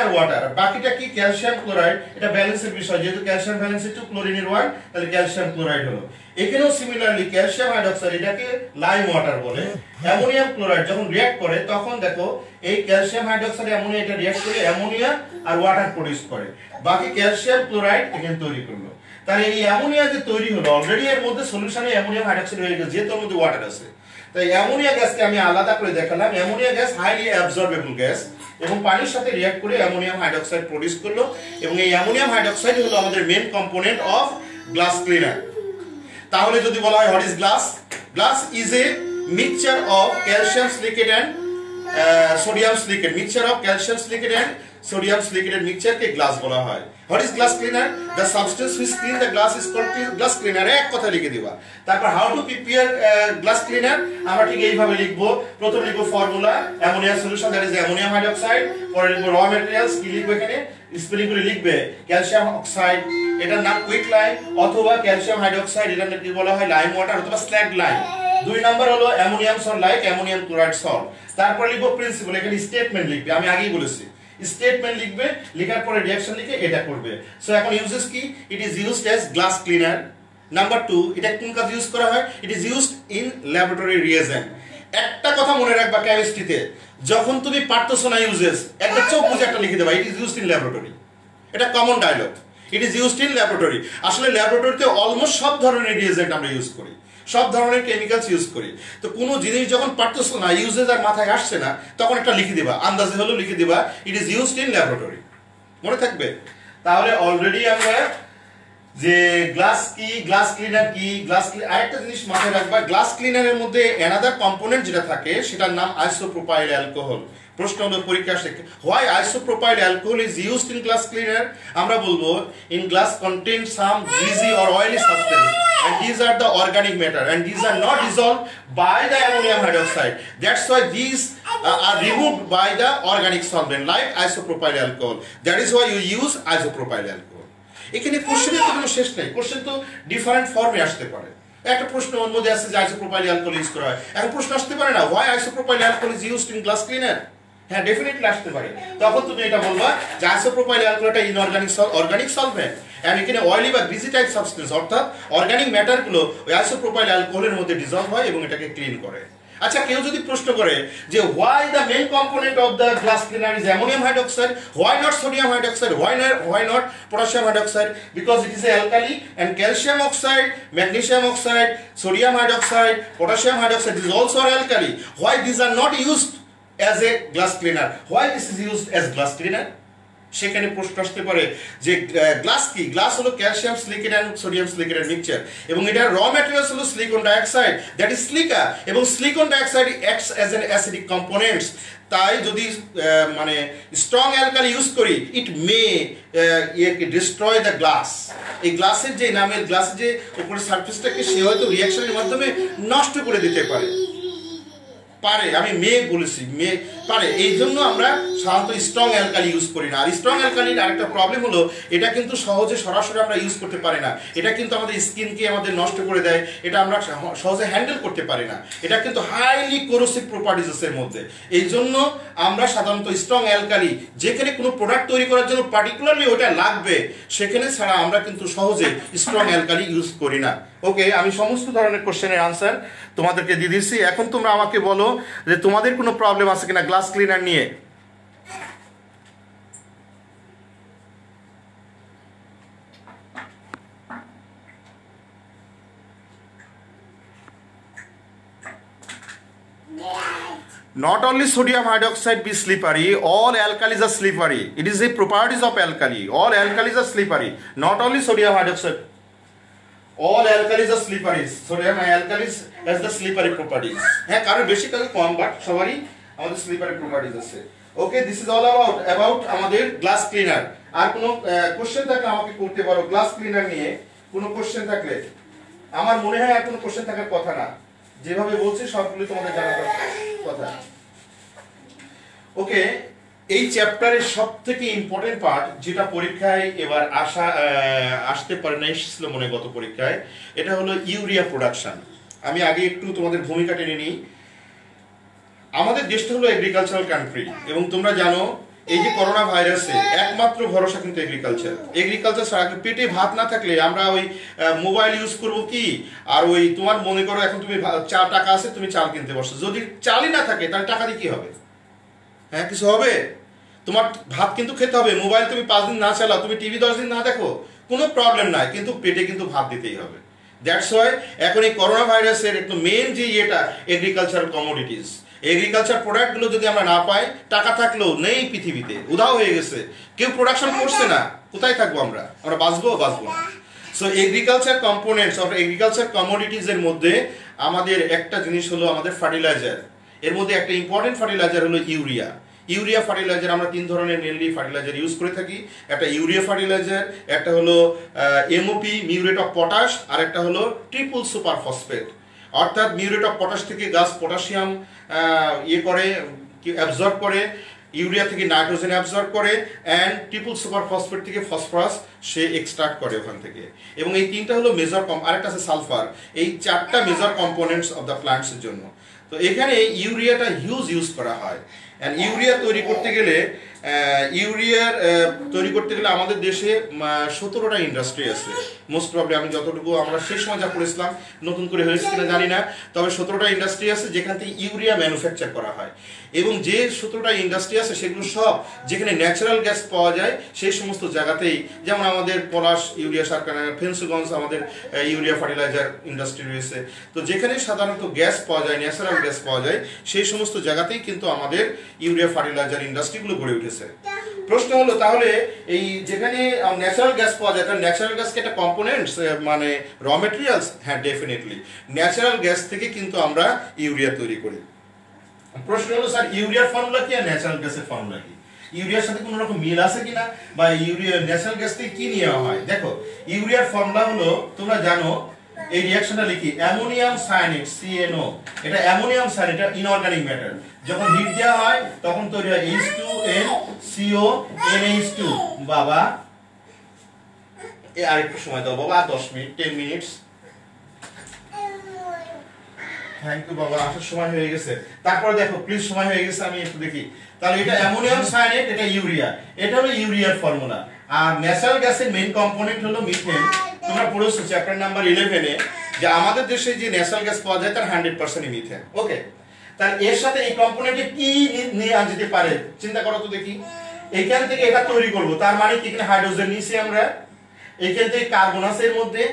আর ওয়াটার। বাকিটা কি ক্যালসিয়াম ক্লোরাইড, এটা ব্যালেন্সের বিষয়, যেহেতু ক্যালসিয়াম ভ্যালেন্স 2 ক্লোরিনের 1, তাহলে ক্যালসিয়াম ক্লোরাইড হলো। এখানেও সিমিলারলি ক্যালসিয়াম হাইড্রোক্সাইড এটাকে লাইম ওয়াটার বলে। অ্যামোনিয়াম ক্লোরাইড যখন রিঅ্যাক্ট করে তখন দেখো এই ক্যালসিয়াম হাইড্রোক্সাইড অ্যামোনিয়া এটা রিঅ্যাক্ট করে অ্যামোনিয়া আর ওয়াটার প্রডিউস করে, বাকি ক্যালসিয়াম ক্লোরাইড এখানে তৈরি করলো। তাহলে এই অ্যামোনিয়া যে তৈরি হলো অলরেডি এর মধ্যে সলিউশনে অ্যামোনিয়াম হাইড্রোক্সাইড হয়ে গেছে, যেহেতু এর মধ্যে ওয়াটার আছে। তাই অ্যামোনিয়া গ্যাসকে আমি আলাদা করে দেখালাম, ammonia gas highly absorbable gas, এবং পানির সাথে রিঅ্যাক্ট করে অ্যামোনিয়াম হাইড্রোক্সাইড প্রডিউস করলো, এবং এই অ্যামোনিয়াম হাইড্রোক্সাইড হলো আমাদের main component of glass cleaner. তাহলে যদি বলা হয় what is glass, glass is a mixture of calcium silicate and sodium silicate, mixture of calcium silicate and sodium সিলিকেটের মিক্সচারকে গ্লাস বলা হয়। What is glass cleaner, the substance which clean the glass is called glass cleaner, এক কথা লিখে দিবা। তারপর how to prepare glass cleaner, আমরা ঠিক এইভাবে লিখবো, প্রথম লিখবো formula ammonia solution that is ammonium hydroxide, পরে লিখবো র ম্যাটেরিয়ালস, কি লিখবো এখানে স্পেলিং করে লিখবে ক্যালসিয়াম অক্সাইড, এটার নাম কুইক লাইম, অথবা ক্যালসিয়াম হাইড্রোক্সাইড এটার নাম কি বলা হয় লাইম ওয়াটার অথবা স্ল্যাগ লাইম। 2 নাম্বার হলো ammonium salt like ammonium chloride salt. তারপর লিখবো প্রিন্সিপাল, এখানে স্টেটমেন্ট লিখবে, আমি আগেই বলেছি স্টেটমেন্ট লিখবে, লেখার পরে রিঅ্যাকশন লিখে এটা করবে। সো এখন ইউজেস কি, ইট is used as glass cleaner, number 2, এটা কোন কাজে ইউজ করা হয়? ইট is used in laboratory reagent. একটা কথা মনে রাখবা কেমিস্ট্রিতে, যখন তুমি পারতেছো না ইউজেস, একটা চোখ বুঝে একটা লিখে দেবা, it is used in laboratory. এটা common dialogue, it is used in laboratory. আসলে ল্যাবরেটরিতে অলমোস্ট সব ধরনের রিয়েজেন্ট আমরা ইউজ করি, সব ধরনের কেমিক্যালস ইউজ করি। তো কোনো জিনিস যখন পারতেছো না, ইউজেস আর মাথায় আসছে না, তখন একটা লিখে দিবা, আন্দাজে হলেও লিখে দিবা, ইট ইজ ইউজড ইন ল্যাবরেটরি। মনে থাকবে? তাহলে অলরেডি আমরা যে গ্লাস কি, গ্লাস ক্লিনার কি, আরেকটা জিনিস মাথায় রাখবা, গ্লাস ক্লিনারের মধ্যে অ্যানাদার কম্পোনেন্ট যেটা থাকে সেটার নাম আইসোপ্রোপাইল অ্যালকোহল। প্রশ্ন হলো পরীক্ষা আসে, why isopropyl alcohol is used in glass cleaner? আমরা বলবো in glass contain some greasy or oily substance and these are the organic matter and these are not dissolved by the ammonium hydroxide. That's why these are removed by the organic solvent like isopropyl alcohol. That is why you use isopropyl alcohol. এখানে কোশ্চেনের তো কোনো শেষ নেই, question তো different ফর্মে আসতে পারে। একটা প্রশ্ন ওর মধ্যে আসছে যে আইসোপ্রোপাইল অ্যালকোহল ইউজ করা হয়, এখন প্রশ্ন আসতে পারে না why isopropyl alcohol is used in glass cleaner? হ্যাঁ, ডেফিনেটলি আসতে পারে। তখন তুমি এটা বলবা যে আইসোপ্রোপাইল অ্যালকোহল একটা অর্গানিক সলভেন্ট, এন্ড এখানে অয়েলি বা গ্রিজি টাইপ সাবস্টেন্স অর্থাৎ অর্গানিক ম্যাটারগুলো ওই আইসোপ্রোপাইল অ্যালকোহলের মধ্যে ডিজলভ হয় এবং এটাকে ক্লিন করে। আচ্ছা, কেউ যদি প্রশ্ন করে যে why the main component of the glass cleaner is ammonium hydroxide, why not sodium hydroxide, why not potassium hydroxide? Because it is a alkali and calcium oxide, magnesium oxide, sodium hydroxide, potassium hydroxide is also an alkali. Why these are not used as a glass cleaner? Why this is used as glass cleaner? সেখানে প্রশ্ন আসতে পারে যে glass কি? Glass হলো calcium silicate and sodium সিলিকেটের mixture, এবং এটার র ম্যাটেরিয়ালস হলো silicon dioxide, that is silica, এবং silicon dioxide acts as an acidic components. তাই যদি মানে স্ট্রং অ্যালকালি ইউজ করি, it may destroy the glass. এই গ্লাসের যে নামের গ্লাসের যে উপরে সারফেসটাকে সে হয়তো রিয়াকশনের মাধ্যমে নষ্ট করে দিতে পারে, আমি বলেছি পারে। এই জন্য আমরা সাধারণত স্ট্রং অ্যালকালি ইউজ করি না। আর স্ট্রং অ্যালকালির আরেকটা প্রবলেম হলো, এটা কিন্তু সহজে সরাসরি আমরা ইউজ করতে পারি না, এটা কিন্তু আমাদের স্কিনকে আমাদের নষ্ট করে দেয়, এটা আমরা সহজে হ্যান্ডেল করতে পারি না, এটা কিন্তু হাইলি কোরোসিভ প্রপার্টিজের মধ্যে। এই জন্য আমরা সাধারণত স্ট্রং অ্যালকালি যেখানে কোনো প্রোডাক্ট তৈরি করার জন্য পার্টিকুলারলি ওটা লাগবে, সেখানে ছাড়া আমরা কিন্তু সহজে স্ট্রং অ্যালকালি ইউজ করি না। ওকে, আমি সমস্ত ধরনের কোশ্চেনের আনসার তোমাদেরকে দিয়ে দিচ্ছি। এখন তোমরা আমাকে বলো যে তোমাদের কোনো প্রবলেম আছে কিনা গ্লাস ক্লিনার নিয়ে। Not only sodium hydroxide be slippery, all alkalis are slippery. It is the properties of alkali. All alkalis are slippery. Not only sodium hydroxide. All alkalis are slippery. Sodium alkalis has the slippery properties. হ্যাঁ, কারণ বেশি কারণ কম, but সবারই আমাদের slippery properties আছে। ওকে, this is all about আমাদের glass cleaner. আর কোনো question থাকলে আমাকে করতে পারো গ্লাস ক্লিনার নিয়ে। কোনো কোশ্চেন থাকলে, আমার মনে হয় আর কোনো কোশ্চেন থাকার কথা না, যেভাবে বলছি সবগুলো তোমাদের জানার কথা। ওকে, এই চ্যাপ্টারের সব থেকে ইম্পর্টেন্ট পার্ট যেটা পরীক্ষায় এবার আসতে পারে না, এসেছিল মনে গত পরীক্ষায়, এটা হলো ইউরিয়া প্রোডাকশন। আমি আগে একটু তোমাদের ভূমিকা টেনে নিই। আমাদের দেশটা হলো এগ্রিকালচারাল কান্ট্রি, এবং তোমরা জানো এই যে করোনা ভাইরাসে একমাত্র ভরসা কিন্তু এগ্রিকালচার ছাড়া পেটে ভাত না থাকলে আমরা ওই মোবাইল ইউজ করবো কি? আর ওই তোমার মনে করো এখন তুমি টাকা আছে, তুমি চাল কিনতে বসছো, যদি চালই না থাকে তাহলে টাকা দিয়ে কি হবে? হ্যাঁ, কিছু হবে? তোমার ভাত কিন্তু খেতে হবে। মোবাইল তুমি 5 দিন না চালাও, তুমি টিভি 10 দিন না দেখো, কোনো প্রবলেম নাই, কিন্তু পেটে কিন্তু ভাত দিতেই হবে। দ্যাটস ওয়াই এখন এই করোনা ভাইরাসের একদম মেন যে ইয়েটা এগ্রিকালচারাল কমোডিটিস, এগ্রিকালচার প্রোডাক্টগুলো যদি আমরা না পাই, টাকা থাকলেও নেই পৃথিবীতে, উধাও হয়ে গেছে, কেউ প্রোডাকশন করছে না, কোথায় থাকবো আমরা বাঁচবো না। So agriculture components of agriculture কমোডিটিসের মধ্যে আমাদের একটা জিনিস হলো আমাদের ফার্টিলাইজার। এর মধ্যে একটা ইম্পর্টেন্ট ফার্টিলাইজার হলো ইউরিয়া। ইউরিয়া ফার্টিলাইজার আমরা 3 ধরনের মেনলি ফার্টিলাইজার ইউজ করে থাকি। একটা ইউরিয়া ফার্টিলাইজার, একটা হলো এমওপি মিউরেট অফ পটাশ, আর একটা হলো ট্রিপল সুপার ফসফেট। অর্থাৎ মিউরেট অফ পটাশ থেকে গাছ পটাশিয়াম অ্যাবজর্ব করে, ইউরিয়া থেকে নাইট্রোজেন অ্যাবজর্ব করে, অ্যান্ড ট্রিপল সুপার ফসফেট থেকে ফসফরাস সে এক্সট্রাক্ট করে ওখান থেকে। এবং এই 3টা হলো মেজর আরেকটা আছে সালফার। এই 4টা মেজর কম্পোনেন্টস অফ দ্য প্ল্যান্টসের জন্য। তো এখানে ইউরিয়াটা হিউজ ইউজ করা হয়। অ্যান্ড ইউরিয়া তৈরি করতে গেলে আমাদের দেশে 17টা ইন্ডাস্ট্রি আছে মোস্ট প্রবলি। আমি যতটুকু আমরা সেই সময় যা পড়েছিলাম, নতুন করে হয়েছে কিনা জানি না, তবে 17টা ইন্ডাস্ট্রি আছে যেখান থেকে ইউরিয়া ম্যানুফ্যাকচার করা হয়। এবং যে 17টা ইন্ডাস্ট্রি আছে সেগুলো সব যেখানে ন্যাচারাল গ্যাস পাওয়া যায় সেই সমস্ত জায়গাতেই, যেমন আমাদের পলাশ ইউরিয়া কারখানা, ফেন্সগঞ্জ আমাদের ইউরিয়া ফার্টিলাইজার ইন্ডাস্ট্রি রয়েছে। তো যেখানে সাধারণত গ্যাস পাওয়া যায়, ন্যাচারাল গ্যাস পাওয়া যায়, সেই সমস্ত জায়গাতেই কিন্তু আমাদের ইউরিয়া ফার্টিলাইজার ইন্ডাস্ট্রিগুলো গড়ে উঠেছে। প্রশ্ন হলো তাহলে এই যেখানে ন্যাচারাল গ্যাস পাওয়া যায়, কারণ ন্যাচারাল গ্যাসকে একটা কম্পোনেন্টস মানে র মেটেরিয়ালস, হ্যাঁ ডেফিনেটলি ন্যাচারাল গ্যাস থেকে কিন্তু আমরা ইউরিয়া তৈরি করি। প্রশ্ন হলো স্যার ইউরিয়ার ফর্মুলা কি আর ন্যাচারাল গ্যাসের ফর্মুলা কি, ইউরিয়ার সাথে কোনো রকম মিল আছে কিনা, বা ইউরিয়া ন্যাচারাল গ্যাস থেকে কি নেওয়া হয়? দেখো ইউরিয়ার ফর্মুলা হলো, তোমরা জানো এই রিঅ্যাকশনটা লিখি, অ্যামোনিয়াম সায়ানাইড CNO। এটা অ্যামোনিয়াম সায়ানাইড, এটা ইনঅর্গানিক ম্যাটার। যখন হিট দেওয়া হয় তখন তৈরি হয় H2NCO NH2। বাবা আর একটু সময় দাও বাবা, 10 মিনিট, 10 মিনিটস। থ্যাংক ইউ বাবা, আসার সময় হয়ে গেছে। তারপরে দেখো প্লিজ, সময় হয়ে গেছে, আমি একটু দেখি। তাহলে এটা অ্যামোনিয়াম সায়ানাইড, এটা ইউরিয়া, এটা হলো ইউরিয়ার ফর্মুলা। আর ন্যাচারাল গ্যাসের মেইন কম্পোনেন্ট হলো মিথেন। তোমরা পড়েছো চ্যাপ্টার নাম্বার 11-এ যে আমাদের দেশে যে ন্যাচারাল গ্যাস পাওয়া যায় তার 100% মিথেন। ওকে, তাহলে এর সাথে এই কম্পোনেন্টে কি নিয়ে যেতে পারে চিন্তা করো তো দেখি। এখান থেকে এটা তৈরি করব, তার মানে কি এখানে হাইড্রোজেন নিয়েছি আমরা, এখান থেকে কার্বন আছে এর মধ্যে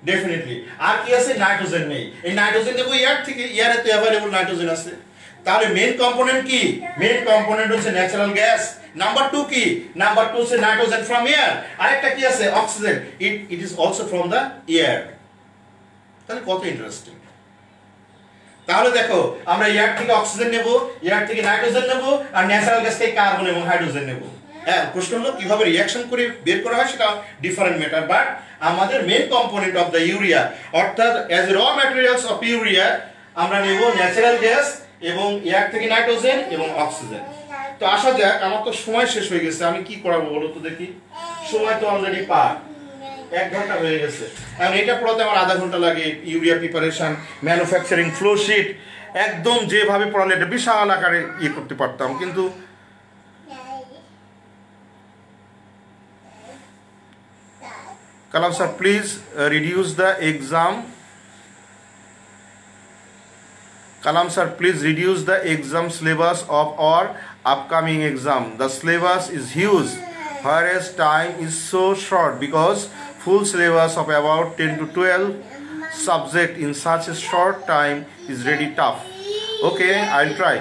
ডেফিনেটলি, আর কি আছে? নাইট্রোজেন নেই। এই নাইট্রোজেন দেবো এয়ার থেকে, এয়ারে তো অ্যাভেলেবল নাইট্রোজেন আছে। তাহলে মেইন কম্পোনেন্ট কি? মেইন কম্পোনেন্ট হচ্ছে ন্যাচারাল গ্যাস। নাম্বার 2 কি? নাম্বার 2 হচ্ছে নাইট্রোজেন ফ্রম এয়ার। আরেকটা কি আছে? Oxygen. It is also from the air. তাহলে কত ইন্টারেস্টিং। তাহলে দেখো আমরা এয়ার থেকে অক্সিজেন নেব, এয়ার থেকে নাইট্রোজেন নেব, আর ন্যাচারাল গ্যাস থেকে কার্বন এবং হাইড্রোজেন নেব। হ্যাঁ, প্রশ্ন হলো কিভাবে রিঅ্যাকশন করে বের করা হয় সেটা ডিফারেন্ট ম্যাটার, বাট আমাদের main component of the urea, অর্থাৎ as raw materials of urea আমরা নেব ন্যাচারাল গ্যাস এবং এয়ার থেকে নাইট্রোজেন এবং অক্সিজেন। তো আসা যাক, আমার তো সময় শেষ হয়ে গেছে, আমি কি করাবো বলো তো দেখি। সময় তো অলরেডি 1 ঘন্টা হয়ে গেছে। এখন এটা পড়াতে আমার আধা ঘন্টা লাগে। ইউরিয়া প্রিপারেশন, ম্যানুফ্যাকচারিং, ফ্লোশিট, একদম যেভাবে পড়ালে এটা বিশাল আকারে করতে পারতাম, কিন্তু Kalam sir, please reduce the exam. Kalam sir, please reduce the exam syllabus of our upcoming exam. The syllabus is huge, whereas time is so short, because full syllabus of about 10 to 12 subject in such a short time is really tough. Okay, I'll try.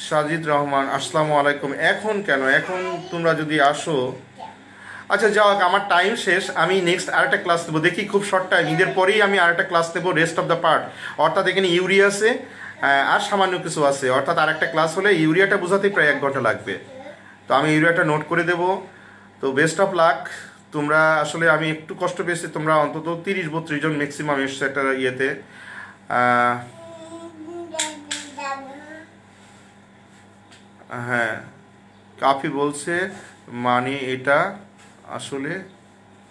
Sajid Rahman, Assalamu alaikum. এখন কেন? এখন তোমরা যদি আসো, আচ্ছা যাও, আমার time শেষ, আমি নেক্সট আরেকটা ক্লাস নেবো, দেখি খুব শর্ট টাইম, ঈদের পরেই আমি আরেকটা ক্লাস নেবো, রেস্ট অফ দ্য পার্ট। অর্থাৎ এখানে ইউরিয়া আছে আর সামান্য কিছু আছে, অর্থাৎ আরেকটা ক্লাস হলে ইউরিয়াটা বোঝাতেই প্রায় 1 ঘন্টা লাগবে। তো আমি ইউরিয়াটা নোট করে দেবো। তো বেস্ট অফ লাক। তোমরা আসলে, আমি একটু কষ্ট পেয়েছি, তোমরা অন্তত 30-32 জন ম্যাক্সিমাম এসছে একটা ইয়েতে। হ্যাঁ, কাফি বলছে মানে এটা আসলে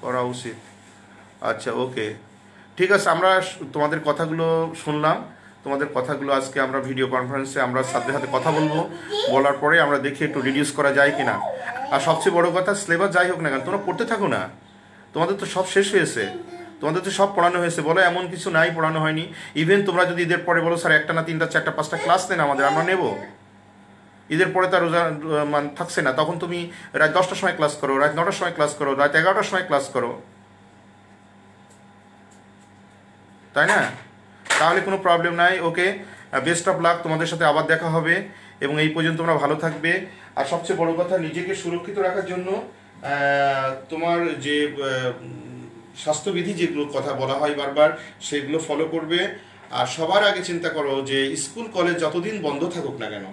করা উচিত। আচ্ছা, ওকে, ঠিক আছে, আমরা তোমাদের কথাগুলো শুনলাম। তোমাদের কথাগুলো আজকে আমরা ভিডিও কনফারেন্সে আমরা সাথে সাথে কথা বলবো, বলার পরে আমরা দেখি একটু রিডিউস করা যায় কিনা। আর সবচেয়ে বড় কথা, সিলেবাস যাই হোক না কেন তোমরা পড়তে থাকো না। তোমাদের তো সব শেষ হয়েছে, তোমাদের তো সব পড়ানো হয়েছে, বলো এমন কিছু নাই পড়ানো হয়নি। ইভেন তোমরা যদি ঈদের পরে বলো স্যার 1টা না 3টা 4টা 5টা ক্লাস নেন আমাদের, আমরা নেব। ঈদের পরে তার রোজা থাকছে না, তখন তুমি রাত 10টার সময় ক্লাস করো, রাত 9টার সময় ক্লাস করো, রাত 11টার সময় ক্লাস করো, তাই না? তাহলে কোনো প্রবলেম নাই। ওকে, বেস্ট অফ লাক, তোমাদের সাথে আবার দেখা হবে, এবং এই পর্যন্ত তোমরা ভালো থাকবে। আর সবচেয়ে বড় কথা, নিজেকে সুরক্ষিত রাখার জন্য তোমার যে স্বাস্থ্যবিধি যেগুলো কথা বলা হয় বারবার, সেগুলো ফলো করবে। আর সবার আগে চিন্তা করো যে স্কুল কলেজ যতদিন বন্ধ থাকুক না কেন,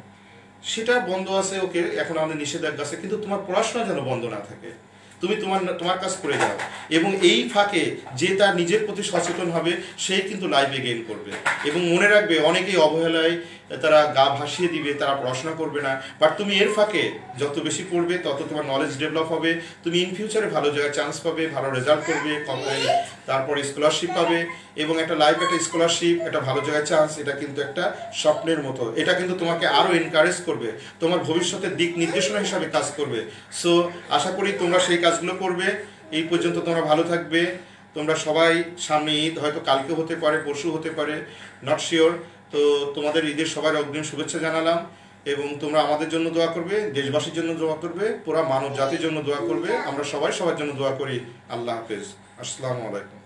সেটা বন্ধ আছে, ওকে, এখন আমাদের নিষেধাজ্ঞা আছে, কিন্তু তোমার পড়াশোনা যেন বন্ধ না থাকে। তুমি তোমার কাজ করে যাও, এবং এই ফাঁকে যে তার নিজের প্রতি সচেতন হবে সেই কিন্তু লাইফে গেইন করবে। এবং মনে রাখবে, অনেকেই অবহেলায় তারা গা ভাসিয়ে দিবে, তারা পড়াশোনা করবে না। বাট তুমি এর ফাঁকে যত বেশি পড়বে তত তোমার নলেজ ডেভেলপ হবে, তুমি ইন ফিউচারে ভালো জায়গায় চান্স পাবে, ভালো রেজাল্ট করবে, তারপরে স্কলারশিপ পাবে, এবং একটা লাইফ, একটা স্কলারশিপ, একটা ভালো জায়গায় চান্স, এটা কিন্তু একটা স্বপ্নের মতো। এটা কিন্তু তোমাকে আরও এনকারেজ করবে, তোমার ভবিষ্যতের দিক নির্দেশনা হিসাবে কাজ করবে। সো আশা করি তোমরা সেই কাজগুলো করবে। এই পর্যন্ত তোমরা ভালো থাকবে। তোমরা সবাই, সামনে ঈদ হয়তো কালকে হতে পারে, পরশু হতে পারে, নট শিওর। তো তোমাদের ঈদের সবার অগ্রিম শুভেচ্ছা জানালাম, এবং তোমরা আমাদের জন্য দোয়া করবে, দেশবাসীর জন্য দোয়া করবে, পুরা মানব জাতির জন্য দোয়া করবে। আমরা সবাই সবার জন্য দোয়া করি। আল্লাহ হাফেজ, আসসালামু আলাইকুম।